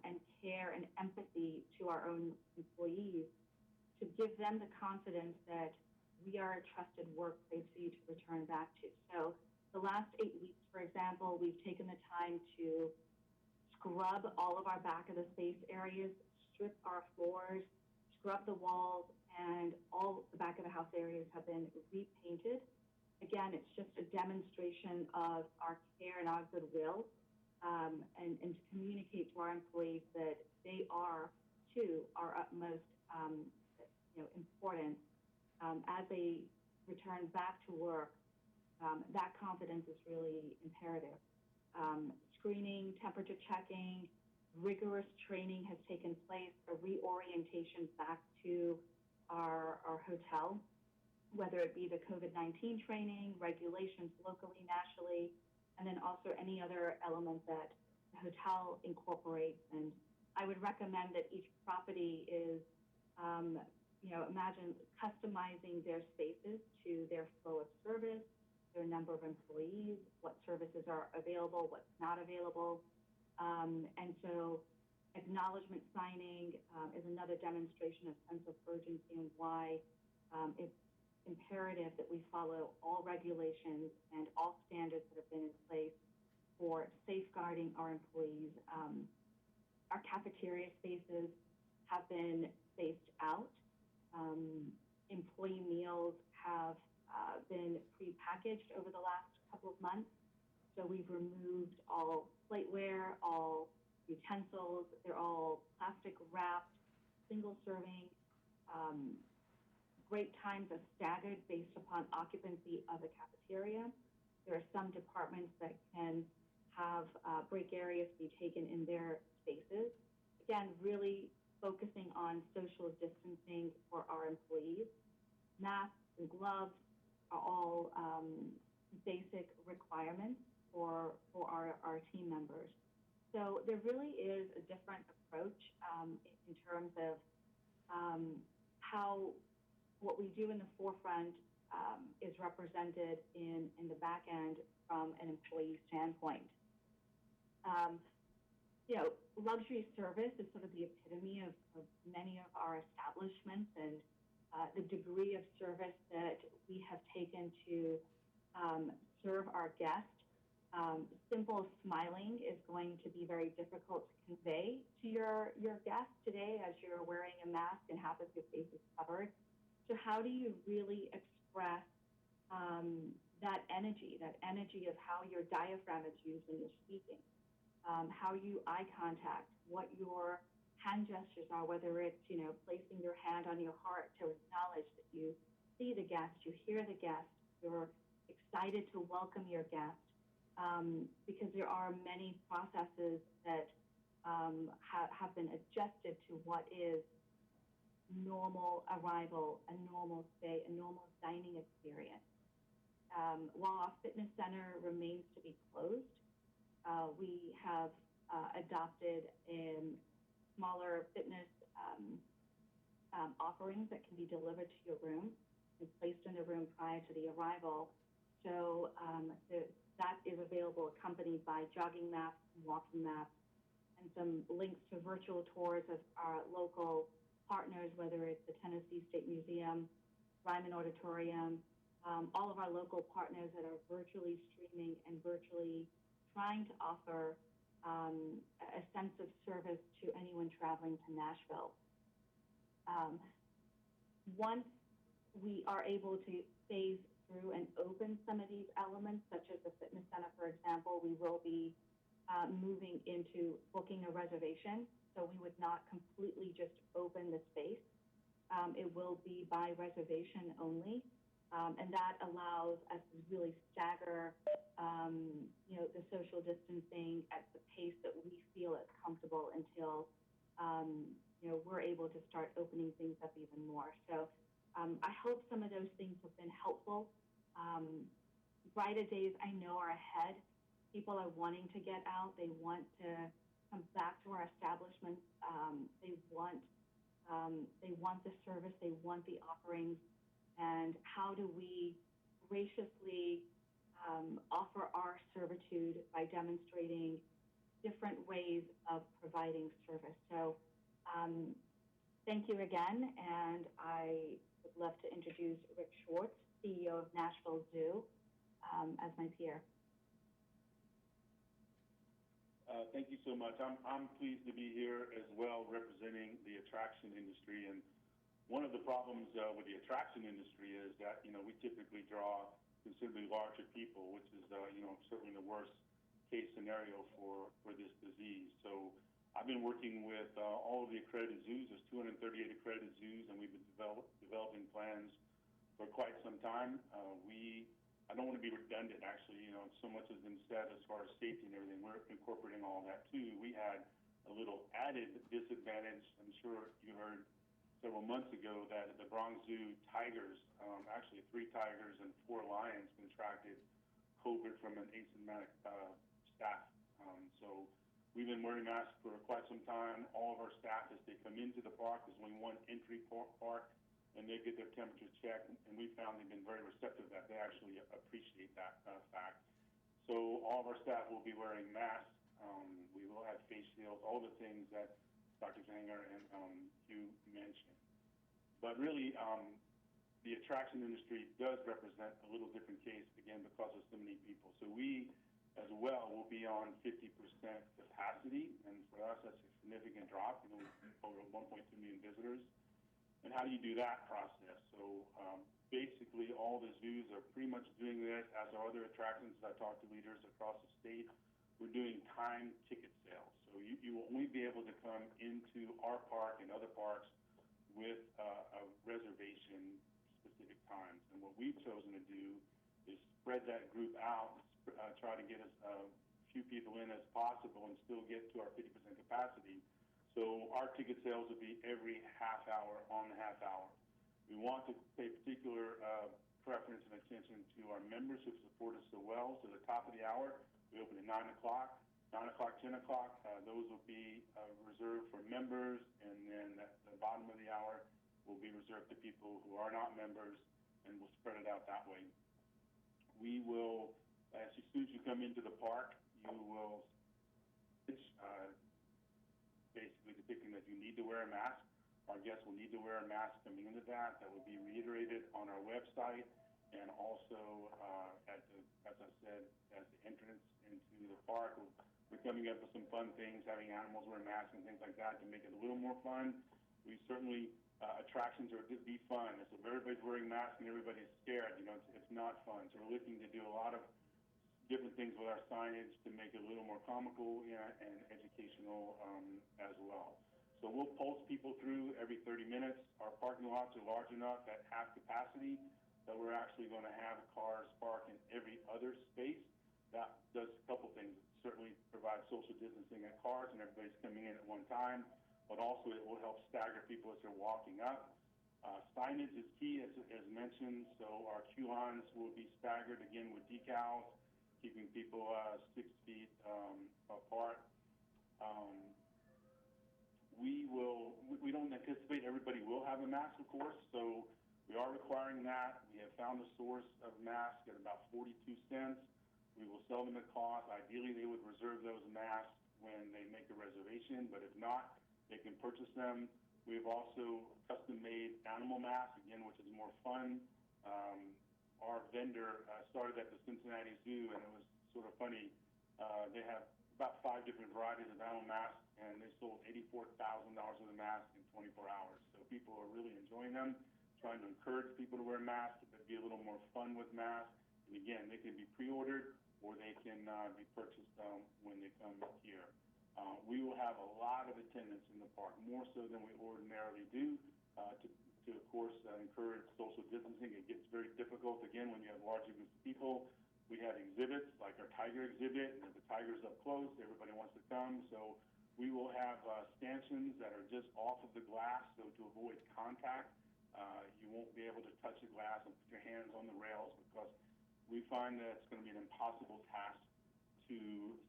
and care and empathy to our own employees to give them the confidence that we are a trusted workplace for you to return back to. So the last 8 weeks, for example, we've taken the time to scrub all of our back of the space areas, strip our floors, scrub the walls, and all the back of the house areas have been repainted. Again, it's just a demonstration of our care and our goodwill, and to communicate to our employees that they are, too, our utmost importance. As they return back to work, that confidence is really imperative. Screening, temperature checking, rigorous training has taken place, a reorientation back to our hotel, whether it be the COVID-19 training, regulations locally, nationally, and then also any other element that the hotel incorporates. And I would recommend that each property is, imagine customizing their spaces to their flow of service, their number of employees, what services are available, what's not available. And so acknowledgement signing is another demonstration of sense of urgency and why it's imperative that we follow all regulations and all standards that have been in place for safeguarding our employees. Our cafeteria spaces have been spaced out. Employee meals have been prepackaged over the last couple of months. So we've removed all plateware, all utensils. They're all plastic wrapped, single serving. Great times are staggered based upon occupancy of the cafeteria. There are some departments that can have break areas be taken in their spaces. Again, really focusing on social distancing for our employees. Masks and gloves are all basic requirements for our team members. So there really is a different approach in terms of how what we do in the forefront is represented in the back end from an employee standpoint. Luxury service is sort of the epitome of many of our establishments, and the degree of service that we have taken to serve our guests. Simple smiling is going to be very difficult to convey to your guests today as you're wearing a mask and half of your face is covered. So how do you really express that energy of how your diaphragm is used when you're speaking, how you eye contact, what your hand gestures are, whether it's, placing your hand on your heart to acknowledge that you see the guest, you hear the guest, you're excited to welcome your guest, because there are many processes that have been adjusted to what is normal arrival, a normal stay, a normal dining experience. While our fitness center remains to be closed, we have adopted smaller fitness offerings that can be delivered to your room and placed in the room prior to the arrival. So that is available accompanied by jogging maps, walking maps, and some links to virtual tours of our local partners, whether it's the Tennessee State Museum, Ryman Auditorium, all of our local partners that are virtually streaming and virtually trying to offer a sense of service to anyone traveling to Nashville. Once we are able to phase through and open some of these elements, such as the fitness center, for example, we will be moving into booking a reservation. So we would not completely just open the space. It will be by reservation only. And that allows us to really stagger the social distancing at the pace that we feel is comfortable until, we're able to start opening things up even more. So I hope some of those things have been helpful. Brighter days, I know, are ahead. People are wanting to get out. They want to come back to our establishments. They want the service. They want the offerings. And how do we graciously offer our servitude by demonstrating different ways of providing service? So thank you again. And I would love to introduce Rick Schwartz, CEO of Nashville Zoo, as my peer. Thank you so much. I'm pleased to be here as well, representing the attraction industry. And one of the problems with the attraction industry is that, we typically draw considerably larger people, which is, certainly the worst case scenario for this disease. So I've been working with all of the accredited zoos. There's 238 accredited zoos, and we've been developing plans for quite some time. I don't want to be redundant, actually. So much has been said as far as safety and everything. We're incorporating all that too. We had a little added disadvantage. I'm sure you heard several months ago that the Bronx Zoo tigers, actually 3 tigers and 4 lions, contracted COVID from an asymptomatic staff. So we've been wearing masks for quite some time. All of our staff, as they come into the park, there's only one entry park, and they get their temperature checked, and we found they've been very receptive to that. They actually appreciate that fact. So all of our staff will be wearing masks. We will have face shields, all the things that Dr. Zanger and Hugh mentioned. But really, the attraction industry does represent a little different case, again, because of so many people. So we, as well, will be on 50% capacity, and for us, that's a significant drop, over 1.2 million visitors. And how do you do that process? So basically, all the zoos are pretty much doing this, as are other attractions. As I talked to leaders across the state, we're doing timed ticket sales. So you will only be able to come into our park and other parks with a reservation specific times. And what we've chosen to do is spread that group out, try to get as few people in as possible and still get to our 50% capacity. So our ticket sales will be every half hour on the half hour. We want to pay particular preference and attention to our members who support us so well. So the top of the hour, we open at 9 o'clock, 9 o'clock, 10 o'clock. Those will be reserved for members, and then at the bottom of the hour will be reserved to people who are not members, and we'll spread it out that way. We will, as soon as you come into the park, you will basically depicting that you need to wear a mask. Our guests will need to wear a mask coming into that. That will be reiterated on our website, and also as I said, at the entrance into the park. We're coming up with some fun things, having animals wear masks and things like that to make it a little more fun. We certainly, attractions are to be fun. So if everybody's wearing masks and everybody's scared, it's not fun. So we're looking to do a lot of different things with our signage to make it a little more comical and educational as well. So we'll pulse people through every 30 minutes. Our parking lots are large enough at half capacity that we're actually going to have cars park in every other space. That does a couple things. It certainly provides social distancing at cars and everybody's coming in at one time, but also it will help stagger people as they're walking up. Signage is key, as mentioned, so our queue lines will be staggered again with decals, keeping people 6 feet apart. We don't anticipate everybody will have a mask, of course, so we are requiring that. We have found a source of masks at about 42 cents. We will sell them at cost. Ideally, they would reserve those masks when they make a reservation, but if not, they can purchase them. We have also custom-made animal masks, again, which is more fun. Our vendor started at the Cincinnati Zoo, and it was sort of funny. They have about 5 different varieties of animal masks, and they sold $84,000 of the masks in 24 hours. So people are really enjoying them, trying to encourage people to wear masks, to be a little more fun with masks. And again, they can be pre-ordered or they can be purchased when they come here. We will have a lot of attendance in the park, more so than we ordinarily do, to of course, encourage social distancing. It gets very difficult, again, when you have larger groups of people. We had exhibits like our tiger exhibit, and if the tiger's up close, everybody wants to come. So we will have stanchions that are just off of the glass, so to avoid contact, you won't be able to touch the glass and put your hands on the rails because we find that it's going to be an impossible task to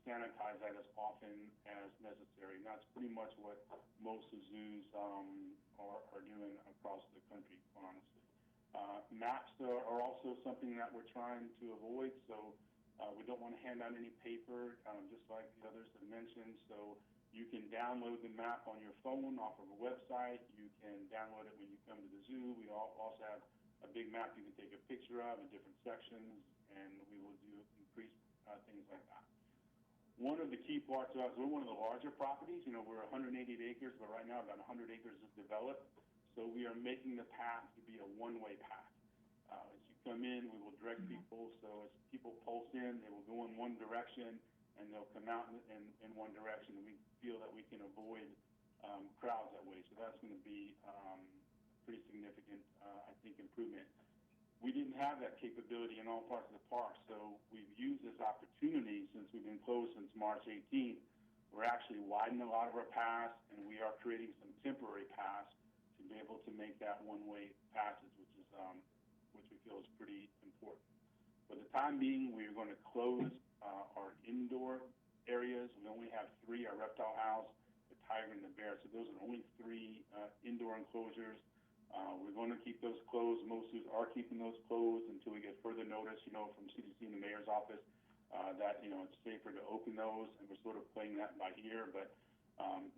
sanitize that as often as necessary. And that's pretty much what most zoos are doing across the country, honestly. Maps are also something that we're trying to avoid, so we don't want to hand out any paper, just like the others have mentioned. So you can download the map on your phone off of a website. You can download it when you come to the zoo. We also have a big map you can take a picture of in different sections, and we will do increased things like that. One of the key parts of us, we're one of the larger properties. You know, we're 180 acres, but right now about 100 acres is developed. So we are making the path to be a one-way path. As you come in, we will direct people. So as people pulse in, they will go in one direction, and they'll come out in one direction. And we feel that we can avoid crowds that way. So that's going to be pretty significant, I think, improvement. We didn't have that capability in all parts of the park, so we've used this opportunity since we've been closed since March 18th. We're actually widening a lot of our paths, and we are creating some temporary paths to be able to make that one-way passage, which we feel is pretty important. For the time being, we are going to close our indoor areas. We only have 3, our reptile house, the tiger, and the bear. So those are only 3 indoor enclosures. We're going to keep those closed. Most zoos are keeping those closed until we get further notice, from CDC and the mayor's office that, it's safer to open those, and we're sort of playing that by ear. But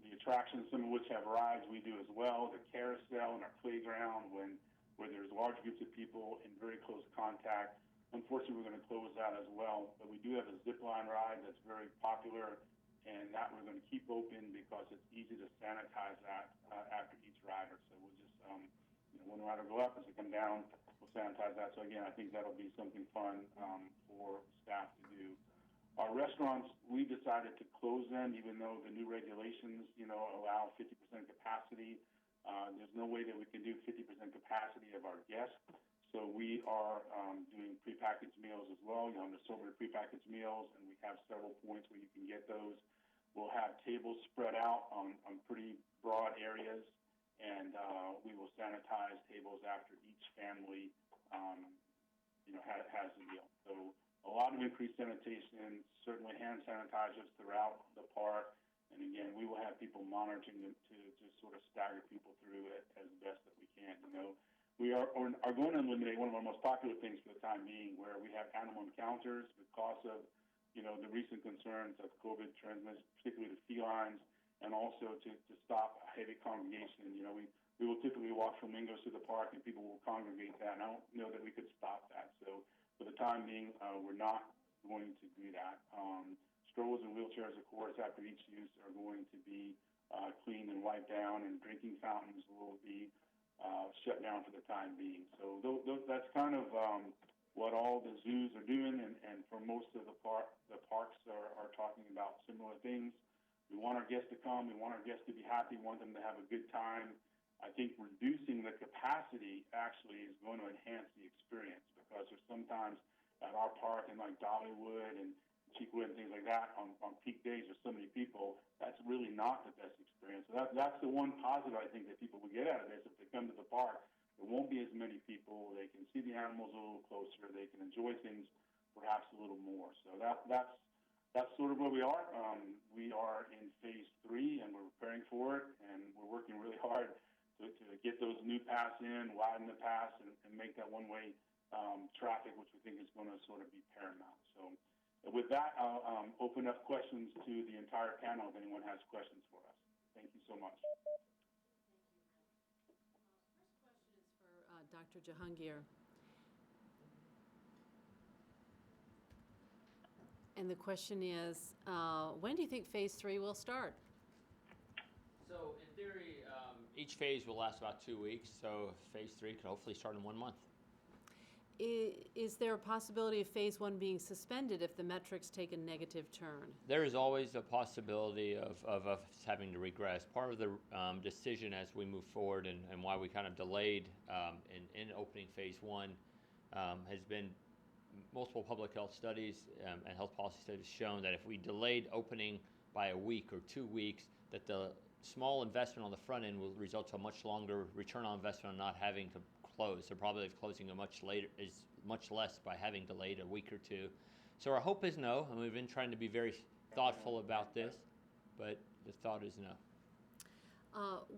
the attractions, some of which have rides, we do as well. The carousel and our playground, where there's large groups of people in very close contact. Unfortunately, we're going to close that as well. But we do have a zip line ride that's very popular, and that we're going to keep open because it's easy to sanitize that after each rider. So we'll just, when the rider go up, as they come down, we'll sanitize that. So again, I think that'll be something fun for staff to do. Our restaurants, we decided to close them, even though the new regulations, allow 50% capacity. There's no way that we can do 50% capacity of our guests. So we are doing prepackaged meals as well. The assortment of prepackaged meals, and we have several points where you can get those. We'll have tables spread out on pretty broad areas, and we will sanitize tables after each family, has a meal. So a lot of increased sanitation, certainly hand sanitizers throughout the park. And again, we will have people monitoring them to just sort of stagger people through it as best that we can. We are going to eliminate one of our most popular things for the time being, where we have animal encounters because of, the recent concerns of COVID transmission, particularly the felines, and also to stop a heavy congregation. We will typically walk flamingos through the park, and people will congregate that. And I don't know that we could stop that. So for the time being, we're not going to do that. Strollers and wheelchairs, of course, after each use are going to be cleaned and wiped down, and drinking fountains will be shut down for the time being. So that's kind of what all the zoos are doing, and for most of the parks are talking about similar things. We want our guests to come. We want our guests to be happy. We want them to have a good time. I think reducing the capacity actually is going to enhance the experience, because there's sometimes at our park in like Dollywood and Cheekwood and things like that, on peak days there's so many people, that's really not the best experience. So that's the one positive I think that people will get out of this. If they come to the park, there won't be as many people. They can see the animals a little closer. They can enjoy things perhaps a little more. So that's sort of where we are. We are in phase 3, and we're preparing for it, and we're working really hard to get those new paths in, widen the paths, and make that one-way traffic, which we think is going to sort of be paramount. So with that, I'll open up questions to the entire panel if anyone has questions for us. Thank you so much. First question is for Dr. Jahangir. And the question is, when do you think phase 3 will start? So in theory, each phase will last about 2 weeks, so phase 3 could hopefully start in 1 month. Is there a possibility of phase 1 being suspended if the metrics take a negative turn? There is always a possibility of us having to regress. Part of the decision as we move forward, and why we kind of delayed in opening phase 1 has been multiple public health studies and health policy studies shown that if we delayed opening by a week or 2 weeks, that the small investment on the front end will result to a much longer return on investment on not having to close. The probability of closing is much less by having delayed a week or two. So our hope is no, and we've been trying to be very thoughtful about this, but the thought is no.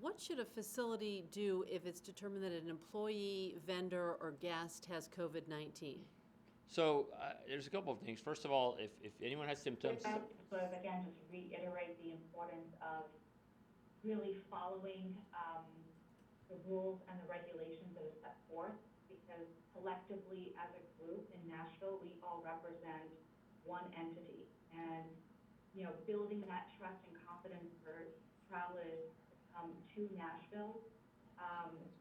What should a facility do if it's determined that an employee, vendor, or guest has COVID-19? So there's a couple of things. First of all, if anyone has symptoms, Sort of again, just reiterate the importance of really following the rules and the regulations that are set forth, because collectively as a group in Nashville, we all represent one entity. And, you know, building that trust and confidence for travelers to Nashville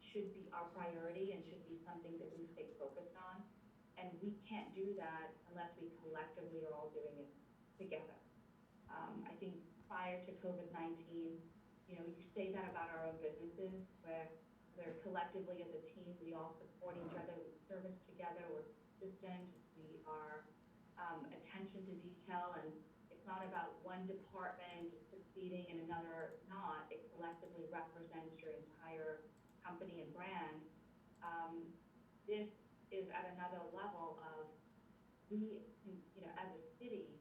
should be our priority and should be something that we stay focused on. And we can't do that unless we collectively are all doing it together. I think prior to COVID-19, you know, you say that about our own businesses, where they're collectively as a team, we all support each other, we service together, we're consistent, we are attention to detail, and it's not about one department succeeding and another not. It collectively represents your entire company and brand. This is at another level of we, you know, as a city,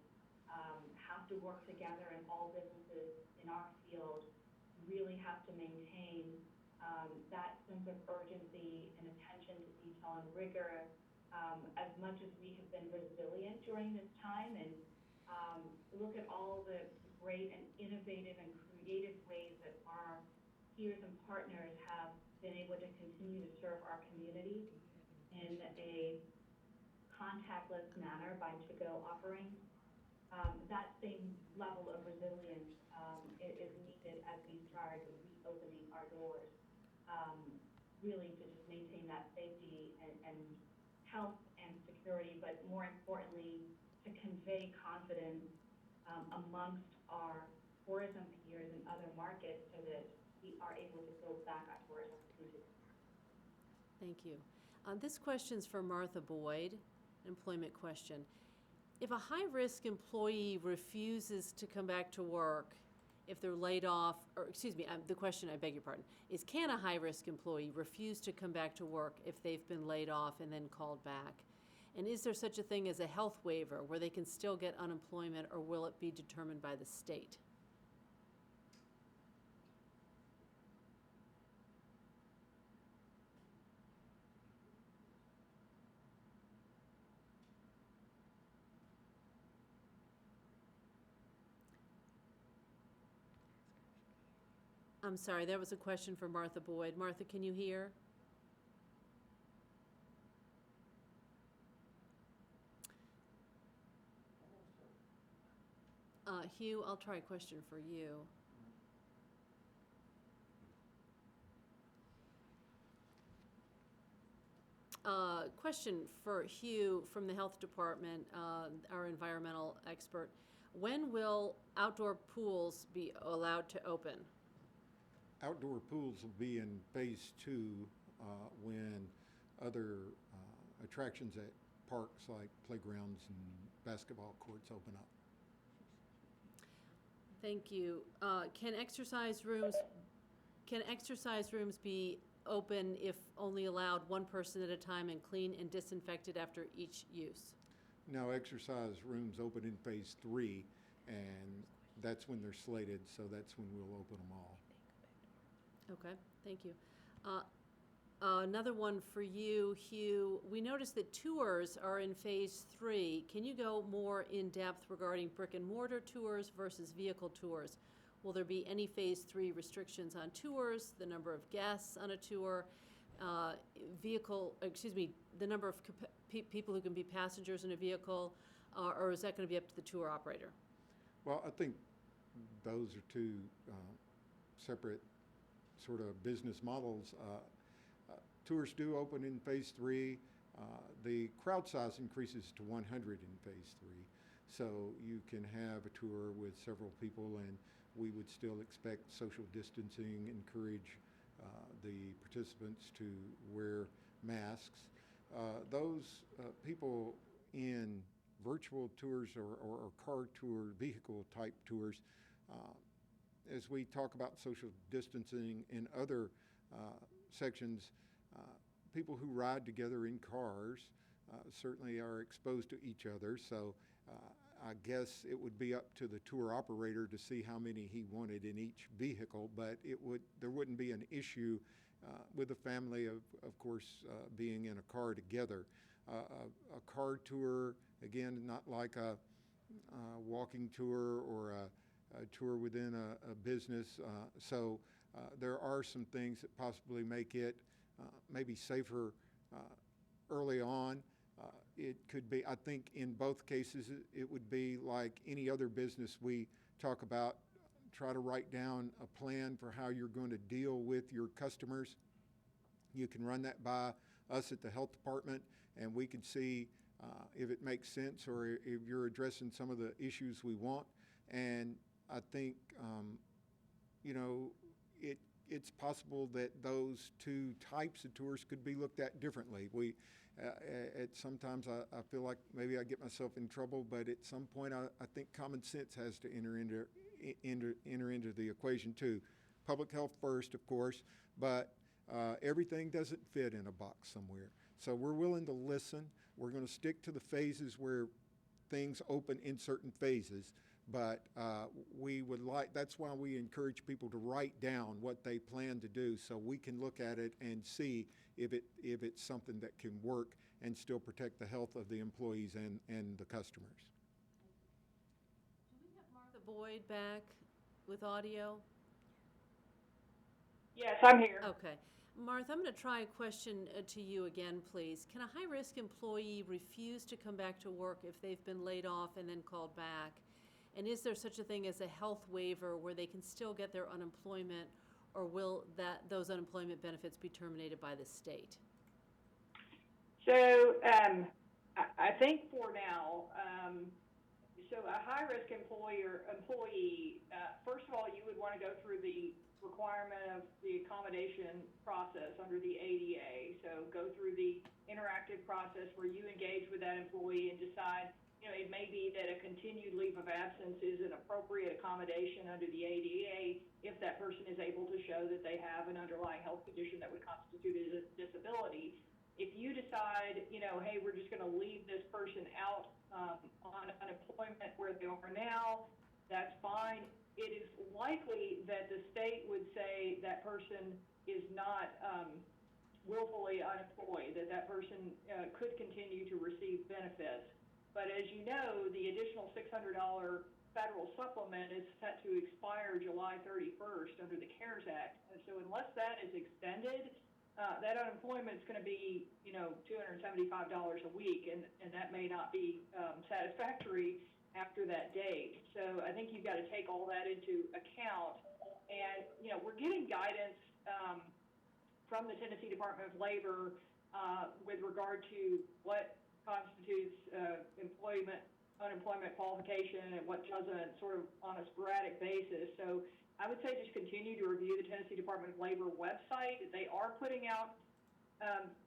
have to work together, and all businesses in our field really have to maintain that sense of urgency and attention to detail and rigor. As much as we have been resilient during this time, and look at all the great and innovative and creative ways that our peers and partners have been able to continue to serve our community in a contactless manner by to-go offerings. That same level of resilience is needed as we start reopening our doors, really to just maintain that safety and health and security, but more importantly, to convey confidence amongst our tourism peers and other markets so that we are able to go back our tourism opportunities. Thank you. This question's for Martha Boyd, an employment question. If a high-risk employee refuses to come back to work if they're laid off, or excuse me, the question, I beg your pardon, is can a high-risk employee refuse to come back to work if they've been laid off and then called back? And is there such a thing as a health waiver where they can still get unemployment, or will it be determined by the state? I'm sorry, that was a question for Martha Boyd. Martha, can you hear? Hugh, I'll try a question for you. Question for Hugh from the Health Department, our environmental expert. When will outdoor pools be allowed to open? Outdoor pools will be in phase 2 when other attractions at parks like playgrounds and basketball courts open up. Thank you. Can exercise rooms be open if only allowed one person at a time and clean and disinfected after each use? Now, exercise rooms open in phase 3, and that's when they're slated, so that's when we'll open them all. Okay, thank you. Another one for you, Hugh. We noticed that tours are in phase 3. Can you go more in depth regarding brick and mortar tours versus vehicle tours? Will there be any phase 3 restrictions on tours, the number of guests on a tour, the number of people who can be passengers in a vehicle, or is that going to be up to the tour operator? Well, I think those are two separate sort of business models. Tours do open in phase 3. The crowd size increases to 100 in phase 3. So you can have a tour with several people, and we would still expect social distancing, encourage the participants to wear masks. Those people in virtual tours or car tour, vehicle type tours, as we talk about social distancing in other sections, people who ride together in cars certainly are exposed to each other. So I guess it would be up to the tour operator to see how many he wanted in each vehicle, but there wouldn't be an issue with the family of course, being in a car together. A car tour, again, not like a walking tour or a tour within a business. So there are some things that possibly make it maybe safer early on. It could be, I think in both cases, it would be like any other business we talk about. Try to write down a plan for how you're going to deal with your customers. You can run that by us at the health department, and we can see if it makes sense or if you're addressing some of the issues we want. And I think, it's possible that those two types of tours could be looked at differently. Sometimes I feel like maybe I get myself in trouble, but at some point I think common sense has to enter into the equation too. Public health first, of course, but everything doesn't fit in a box somewhere. So we're willing to listen. We're going to stick to the phases where things open in certain phases, but that's why we encourage people to write down what they plan to do so we can look at it and see if it's something that can work and still protect the health of the employees and the customers. Do we have Martha Boyd back with audio? Yes, I'm here. Okay. Martha, I'm going to try a question to you again, please. Can a high-risk employee refuse to come back to work if they've been laid off and then called back? And is there such a thing as a health waiver where they can still get their unemployment, or will those unemployment benefits be terminated by the state? So I think for now, so a high-risk employee, first of all, you would want to go through the requirement of the accommodation process under the ADA. So go through the interactive process where you engage with that employee and decide, it may be that a continued leave of absence is an appropriate accommodation under the ADA if that person is able to show that they have an underlying health condition that would constitute a disability. If you decide, hey, we're just going to leave this person out on unemployment where they are now, that's fine. It is likely that the state would say that person is not willfully unemployed, that person could continue to receive benefits. But as you know, the additional $600 federal supplement is set to expire July 31st under the CARES Act. And so unless that is extended, that unemployment is going to be, $275 a week, and that may not be satisfactory after that date. So I think you've got to take all that into account. And, we're getting guidance from the Tennessee Department of Labor with regard to what constitutes unemployment qualification and what doesn't, sort of on a sporadic basis. So I would say just continue to review the Tennessee Department of Labor website. They are putting out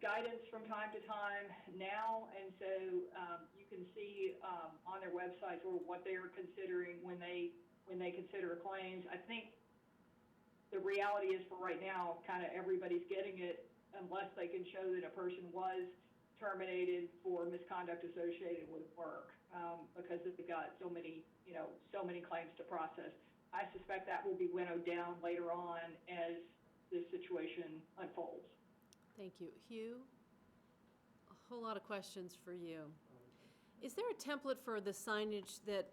guidance from time to time now, and so you can see on their website sort of what they're considering when they consider claims. I think the reality is for right now, kind of everybody's getting it unless they can show that a person was terminated for misconduct associated with work, because they've got so many claims to process. I suspect that will be winnowed down later on as this situation unfolds. Thank you. Hugh, a whole lot of questions for you. Is there a template for the signage that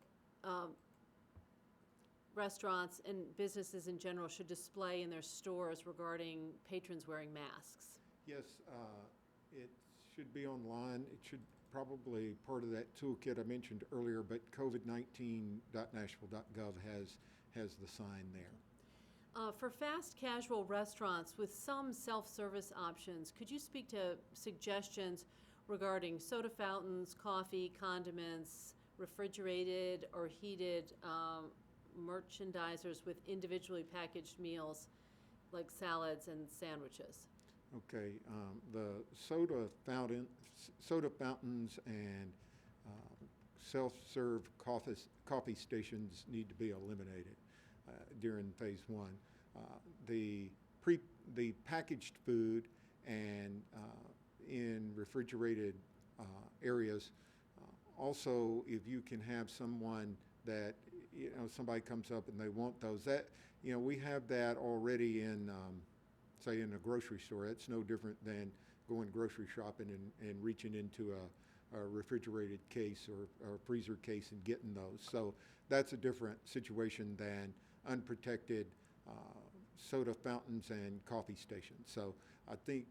restaurants and businesses in general should display in their stores regarding patrons wearing masks? Yes, it should be online. It should probably part of that toolkit I mentioned earlier, but covid19.nashville.gov has the sign there. For fast casual restaurants with some self-service options, could you speak to suggestions regarding soda fountains, coffee, condiments, refrigerated or heated merchandisers with individually packaged meals like salads and sandwiches? Okay, the soda fountains and self-serve coffee stations need to be eliminated during phase one. The packaged food and in refrigerated areas. Also, if you can have someone that, somebody comes up and they want those, that, we have that already in, say, in a grocery store. It's no different than going grocery shopping and reaching into a refrigerated case or freezer case and getting those. So that's a different situation than unprotected soda fountains and coffee stations. So I think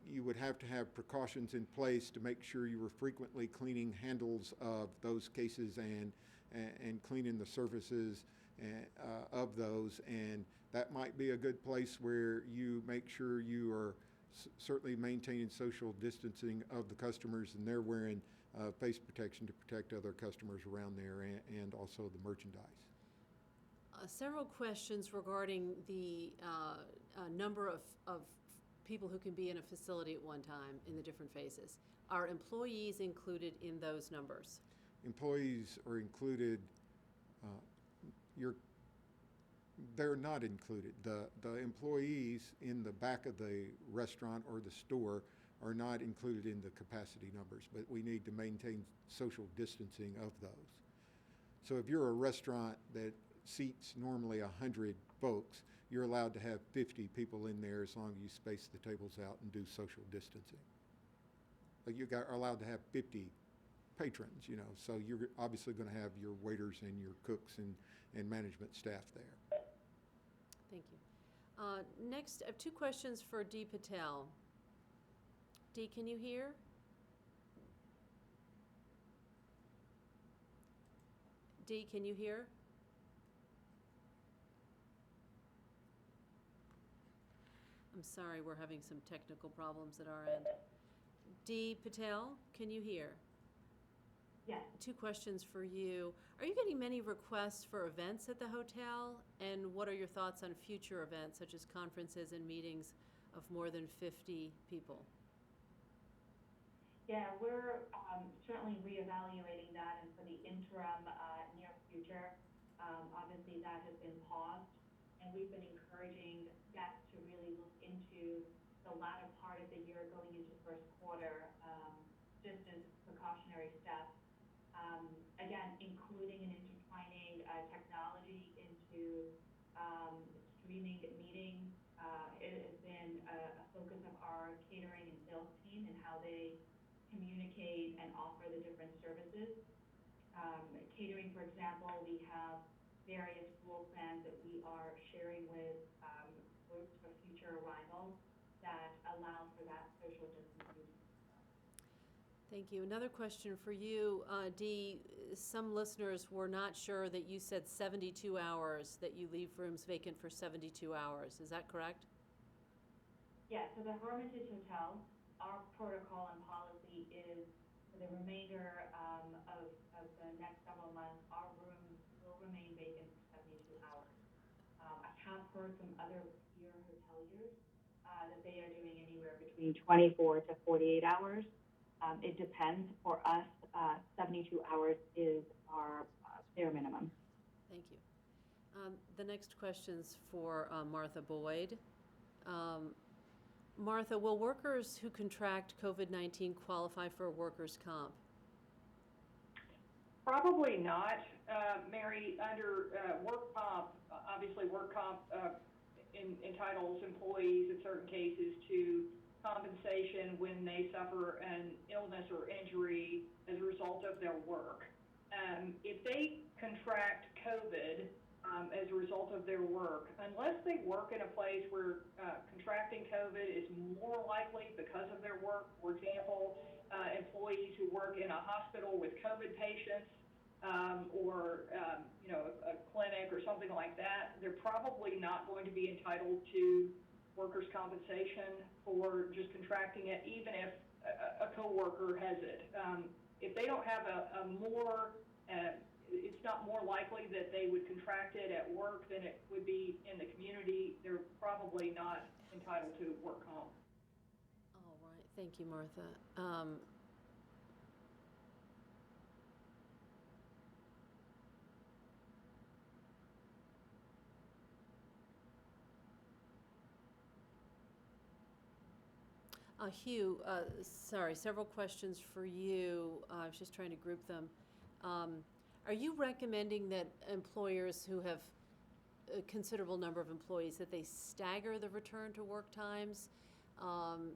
you would have to have precautions in place to make sure you were frequently cleaning handles of those cases and cleaning the surfaces of those. And that might be a good place where you make sure you are certainly maintaining social distancing of the customers, and they're wearing face protection to protect other customers around there and also the merchandise. Several questions regarding the number of people who can be in a facility at one time in the different phases. Are employees included in those numbers? Employees are included. They're not included. The employees in the back of the restaurant or the store are not included in the capacity numbers, but we need to maintain social distancing of those. So if you're a restaurant that seats normally 100 folks, you're allowed to have 50 people in there as long as you space the tables out and do social distancing. But are allowed to have 50 patrons, so you're obviously going to have your waiters and your cooks and management staff there. Thank you. Next, I have two questions for Dee Patel. Dee, can you hear? Dee, can you hear? I'm sorry, we're having some technical problems at our end. Dee Patel, can you hear? Yes. Two questions for you. Are you getting many requests for events at the hotel? And what are your thoughts on future events, such as conferences and meetings of more than 50 people? Yeah, we're certainly reevaluating that, and for the interim near future, obviously that has been paused, and we've been encouraging guests to really look into the latter part of the year going into first quarter, just as precautionary steps. Again, including and intertwining technology into streaming meetings. It has been a focus of our catering and sales team and how they communicate and offer the different services. Catering, for example, we have various floor plans that we are sharing with groups for future arrivals that allow for that social distancing. Thank you. Another question for you, Dee. Some listeners were not sure that you said 72 hours, that you leave rooms vacant for 72 hours. Is that correct? Yeah, so the Hermitage Hotel, our protocol and policy is for the remainder of the next several months, our rooms will remain vacant for 72 hours. I have heard from other peer hoteliers that they are doing anywhere between 24 to 48 hours. It depends. For us, 72 hours is our bare minimum. Thank you. The next question's for Martha Boyd. Martha, will workers who contract COVID-19 qualify for workers' comp? Probably not, Mary. Under work comp, obviously work comp entitles employees in certain cases to compensation when they suffer an illness or injury as a result of their work. If they contract COVID as a result of their work, unless they work in a place where contracting COVID is more likely because of their work, for example, employees who work in a hospital with COVID patients or a clinic or something like that, they're probably not going to be entitled to workers' compensation for just contracting it, even if a coworker has it. If they don't have it's not more likely that they would contract it at work than it would be in the community, they're probably not entitled to work comp. All right, thank you, Martha. Hugh, sorry, several questions for you. I was just trying to group them. Are you recommending that employers who have a considerable number of employees, that they stagger the return to work times?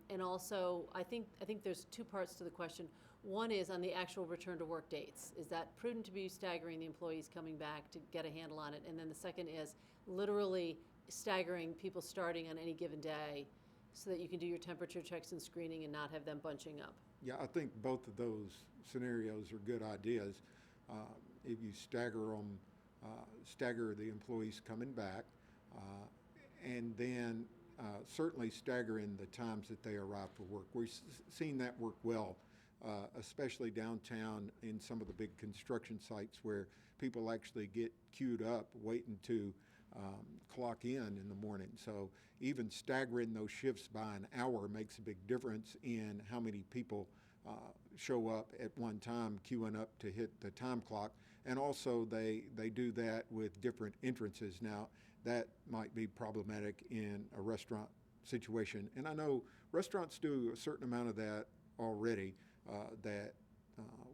And also, I think there's two parts to the question. One is on the actual return to work dates. Is that prudent to be staggering the employees coming back to get a handle on it? And then the second is literally staggering people starting on any given day so that you can do your temperature checks and screening and not have them bunching up. Yeah, I think both of those scenarios are good ideas. If you stagger them, stagger the employees coming back, and then certainly staggering the times that they arrive for work. We've seen that work well, especially downtown in some of the big construction sites where people actually get queued up waiting to clock in the morning. So even staggering those shifts by an hour makes a big difference in how many people show up at one time queuing up to hit the time clock. And also they do that with different entrances. Now that might be problematic in a restaurant situation. And I know restaurants do a certain amount of that already, that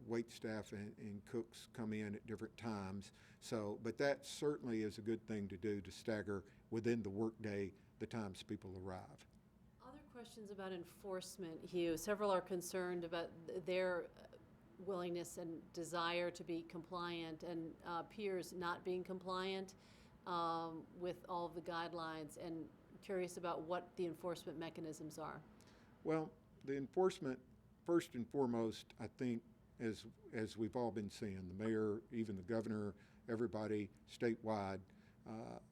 wait staff and cooks come in at different times. So, but that certainly is a good thing to do, to stagger within the workday the times people arrive. Other questions about enforcement, Hugh. Several are concerned about their willingness and desire to be compliant, and peers not being compliant with all of the guidelines, and curious about what the enforcement mechanisms are. Well, the enforcement, first and foremost, I think, as we've all been seeing, the mayor, even the governor, everybody statewide,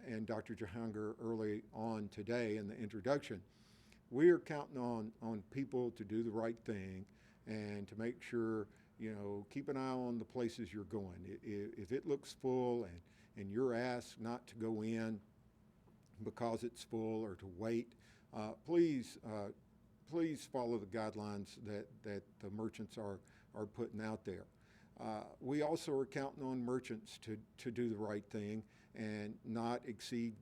and Dr. Jahangir early on today in the introduction, we are counting on people to do the right thing and to make sure, keep an eye on the places you're going. If it looks full and you're asked not to go in because it's full or to wait, please follow the guidelines that the merchants are putting out there. We also are counting on merchants to do the right thing and not exceed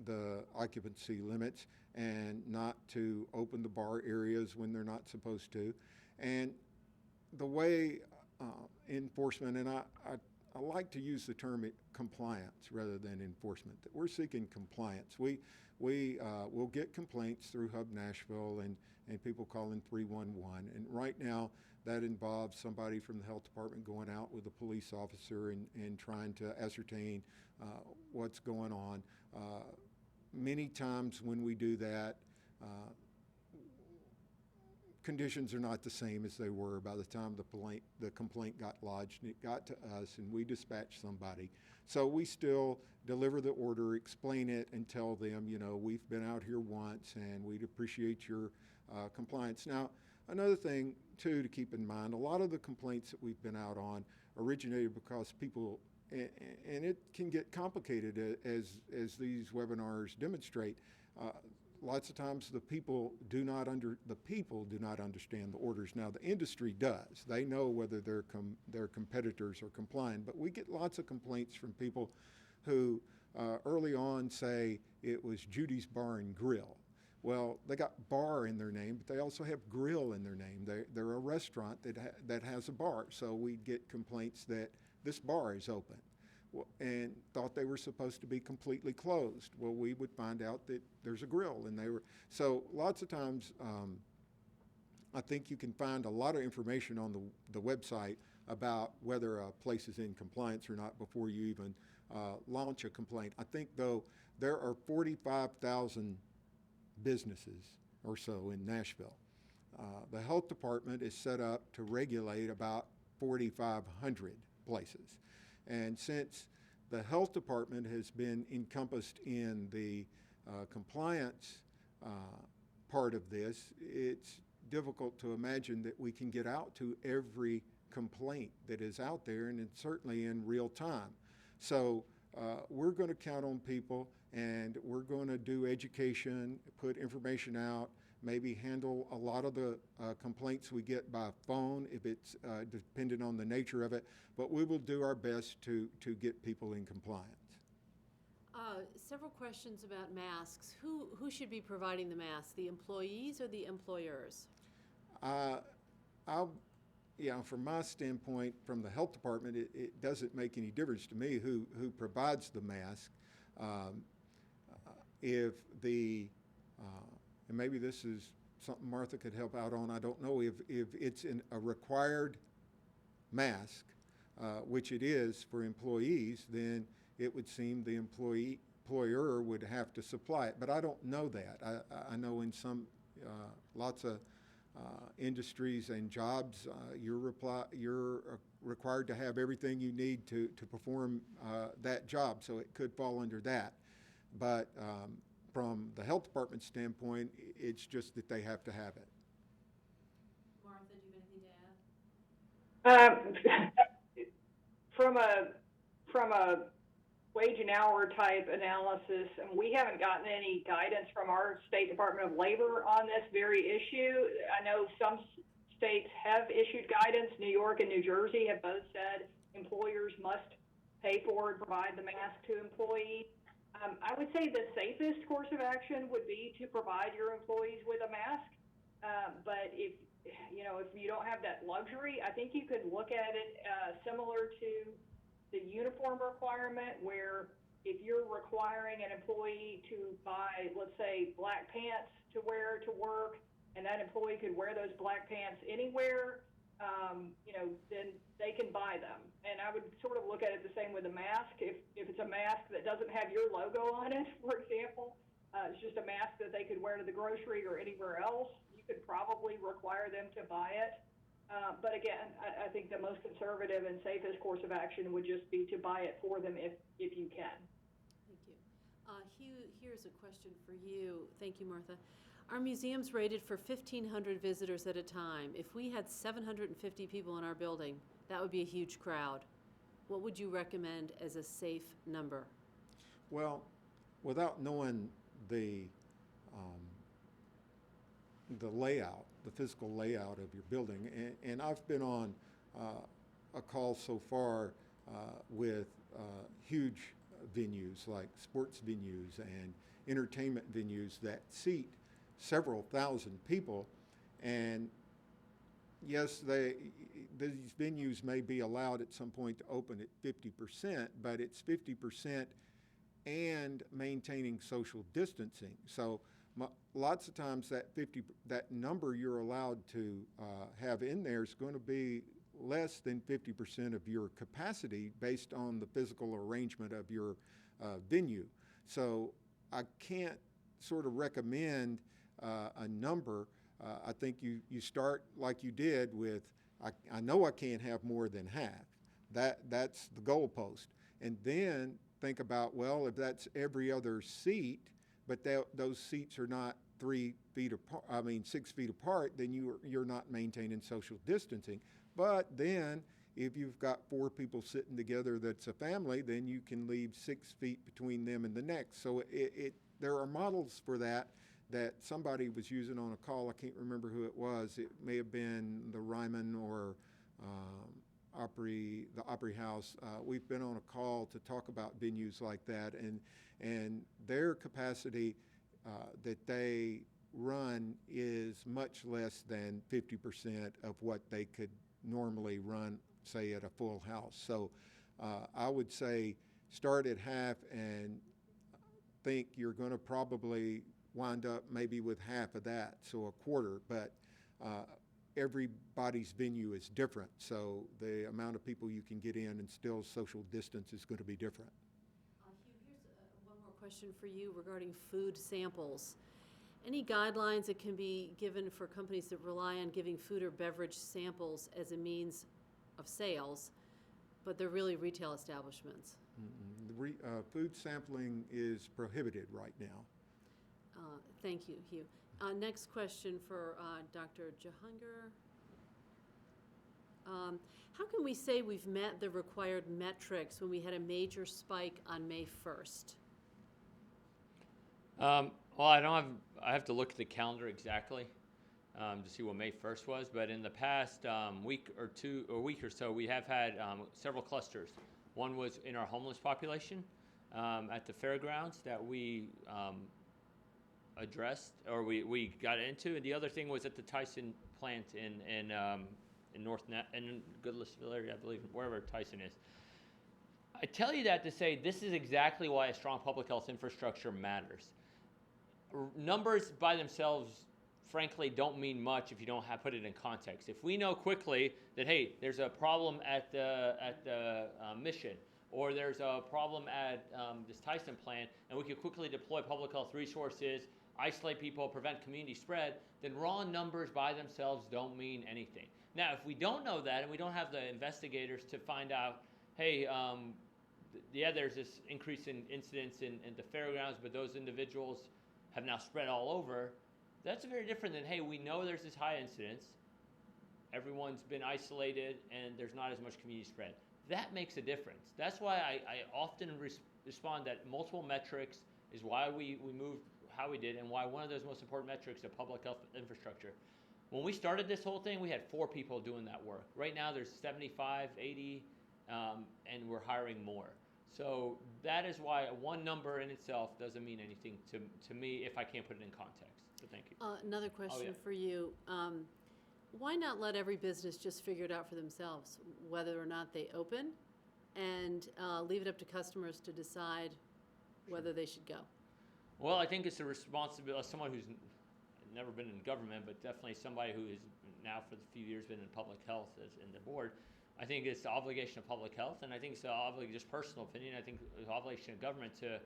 the occupancy limits, and not to open the bar areas when they're not supposed to. And the way enforcement, and I like to use the term compliance rather than enforcement, that we're seeking compliance. We will get complaints through Hub Nashville and people calling 311. And right now, that involves somebody from the health department going out with a police officer and trying to ascertain what's going on. Many times when we do that, conditions are not the same as they were by the time the complaint got lodged and it got to us and we dispatched somebody. So we still deliver the order, explain it, and tell them, we've been out here once and we'd appreciate your compliance. Now, another thing, too, to keep in mind, a lot of the complaints that we've been out on originated because people, and it can get complicated as these webinars demonstrate. Lots of times the people do not understand the orders. Now the industry does. They know whether their competitors are complying, but we get lots of complaints from people who early on say it was Judy's Bar and Grill. Well, they got bar in their name, but they also have grill in their name. They're a restaurant that has a bar. So we get complaints that this bar is open, and thought they were supposed to be completely closed. Well, we would find out that there's a grill, and they were. So lots of times, I think you can find a lot of information on the website about whether a place is in compliance or not before you even launch a complaint. I think, though, there are 45,000 businesses or so in Nashville. The health department is set up to regulate about 4,500 places. And since the health department has been encompassed in the compliance part of this, it's difficult to imagine that we can get out to every complaint that is out there, and it's certainly in real time. So we're going to count on people, and we're going to do education, put information out, maybe handle a lot of the complaints we get by phone if it's dependent on the nature of it, but we will do our best to get people in compliance. Several questions about masks. Who should be providing the masks, the employees or the employers? From my standpoint, from the health department, it doesn't make any difference to me who provides the mask. If the, and maybe this is something Martha could help out on, I don't know, if it's a required mask, which it is for employees, then it would seem the employer would have to supply it. But I don't know that. I know in some, lots of industries and jobs, you're required to have everything you need to perform that job, so it could fall under that. But from the health department standpoint, it's just that they have to have it. Martha, do you have anything to add? From a wage and hour type analysis, and we haven't gotten any guidance from our State Department of Labor on this very issue. I know some states have issued guidance. New York and New Jersey have both said employers must pay for and provide the mask to employees. I would say the safest course of action would be to provide your employees with a mask. But if you don't have that luxury, I think you could look at it similar to the uniform requirement, where if you're requiring an employee to buy, let's say, black pants to wear to work, and that employee could wear those black pants anywhere, then they can buy them. And I would sort of look at it the same with a mask. If it's a mask that doesn't have your logo on it, for example, it's just a mask that they could wear to the grocery or anywhere else, you could probably require them to buy it. But again, I think the most conservative and safest course of action would just be to buy it for them if you can. Thank you. Hugh, here's a question for you. Thank you, Martha. Our museum's rated for 1,500 visitors at a time. If we had 750 people in our building, that would be a huge crowd. What would you recommend as a safe number? Well, without knowing the layout, the physical layout of your building, and I've been on a call so far with huge venues like sports venues and entertainment venues that seat several thousand people, and yes, these venues may be allowed at some point to open at 50%, but it's 50% and maintaining social distancing. So lots of times that number you're allowed to have in there is going to be less than 50% of your capacity based on the physical arrangement of your venue. So I can't sort of recommend a number. I think you start like you did with, I know I can't have more than half. That's the goalpost. And then think about, well, if that's every other seat, but those seats are not 6 feet apart, then you're not maintaining social distancing. But then if you've got 4 people sitting together that's a family, then you can leave 6 feet between them and the next. So there are models for that somebody was using on a call. I can't remember who it was. It may have been the Ryman or the Opry House. We've been on a call to talk about venues like that, and their capacity that they run is much less than 50% of what they could normally run, say, at a full house. So I would say start at half and think you're going to probably wind up maybe with half of that, so a quarter, but everybody's venue is different, so the amount of people you can get in and still social distance is going to be different. Hugh, here's one more question for you regarding food samples. Any guidelines that can be given for companies that rely on giving food or beverage samples as a means of sales, but they're really retail establishments? Food sampling is prohibited right now. Thank you, Hugh. Next question for Dr. Jahangir. How can we say we've met the required metrics when we had a major spike on May 1st? Well, I have to look at the calendar exactly to see what May 1st was, but in the past week or so, we have had several clusters. One was in our homeless population, at the fairgrounds that we addressed, or we got into, and the other thing was at the Tyson plant in Goodlettsville area, I believe, wherever Tyson is. I tell you that to say this is exactly why a strong public health infrastructure matters. Numbers by themselves, frankly, don't mean much if you don't put it in context. If we know quickly that, hey, there's a problem at the mission, or there's a problem at this Tyson plant, and we can quickly deploy public health resources, isolate people, prevent community spread, then raw numbers by themselves don't mean anything. Now, if we don't know that, and we don't have the investigators to find out, hey, yeah, there's this increase in incidents in the fairgrounds, but those individuals have now spread all over, that's very different than, hey, we know there's this high incidence, everyone's been isolated, and there's not as much community spread. That makes a difference. That's why I often respond that multiple metrics is why we moved how we did, and why one of those most important metrics of public health infrastructure. When we started this whole thing, we had 4 people doing that work. Right now there's 75, 80, and we're hiring more. So that is why one number in itself doesn't mean anything to me if I can't put it in context. So thank you. Another question yeah. for you. Why not let every business just figure it out for themselves, whether or not they open, and leave it up to customers to decide whether they should go? Well, I think it's a responsibility, as someone who's never been in government, but definitely somebody who is now for a few years been in public health as in the board. I think it's the obligation of public health, and I think it's the obligation, just personal opinion, I think it's the obligation of government to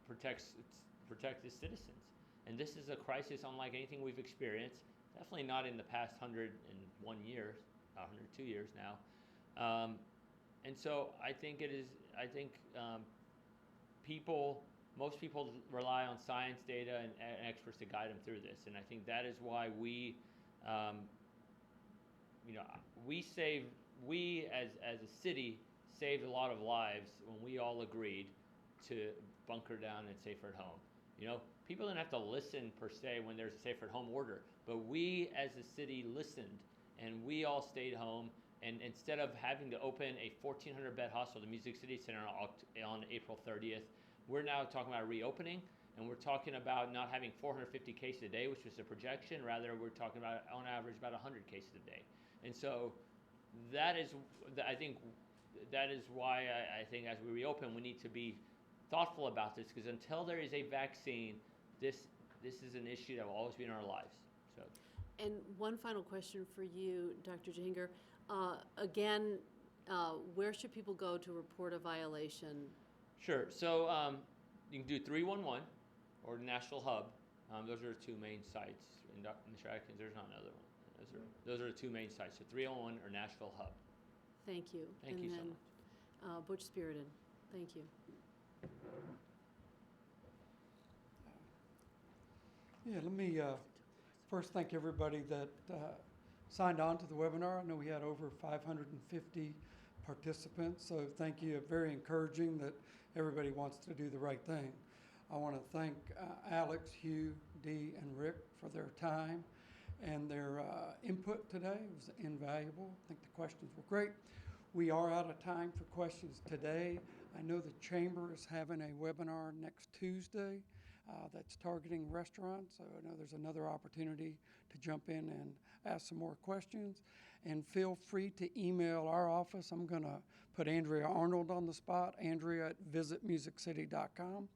protect its citizens. And this is a crisis unlike anything we've experienced, definitely not in the past 101 years, 102 years now. And so I think most people rely on science, data, and experts to guide them through this. And I think that is why we as a city saved a lot of lives when we all agreed to bunker down and safer at home. People didn't have to listen per se when there's a safer at home order, but we as a city listened, and we all stayed home. And instead of having to open a 1,400 bed hospital, the Music City Center, on April 30th, we're now talking about reopening, and we're talking about not having 450 cases a day, which was the projection. Rather, we're talking about, on average, about 100 cases a day. And so I think that is why I think as we reopen, we need to be thoughtful about this, because until there is a vaccine, this is an issue that will always be in our lives. So. And one final question for you, Dr. Jahinger. Again, where should people go to report a violation? Sure. So you can do 311 or Nashville Hub. Those are the 2 main sites. And Mr. Atkins, there's not another one. Those are the 2 main sites. So 301 or Nashville Hub. Thank you. Thank you so much. Butch Spirited. Thank you. Yeah, let me first thank everybody that signed on to the webinar. I know we had over 550 participants, so thank you. Very encouraging that everybody wants to do the right thing. I want to thank Alex, Hugh, Dee, and Rick for their time and their input today. It was invaluable. I think the questions were great. We are out of time for questions today. I know the Chamber is having a webinar next Tuesday that's targeting restaurants, so I know there's another opportunity to jump in and ask some more questions. And feel free to email our office. I'm going to put Andrea Arnold on the spot, Andrea@visitmusiccity.com.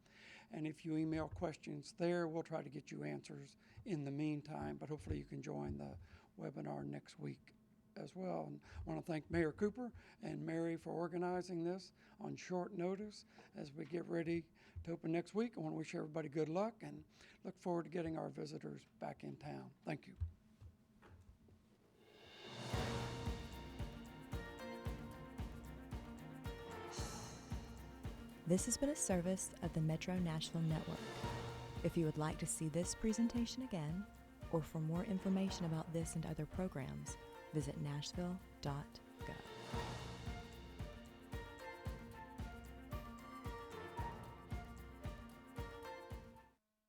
And if you email questions there, we'll try to get you answers in the meantime, but hopefully you can join the webinar next week as well. And I want to thank Mayor Cooper and Mary for organizing this on short notice as we get ready to open next week. I want to wish everybody good luck and look forward to getting our visitors back in town. Thank you. This has been a service of the Metro Nashville Network. If you would like to see this presentation again, or for more information about this and other programs, visit nashville.org.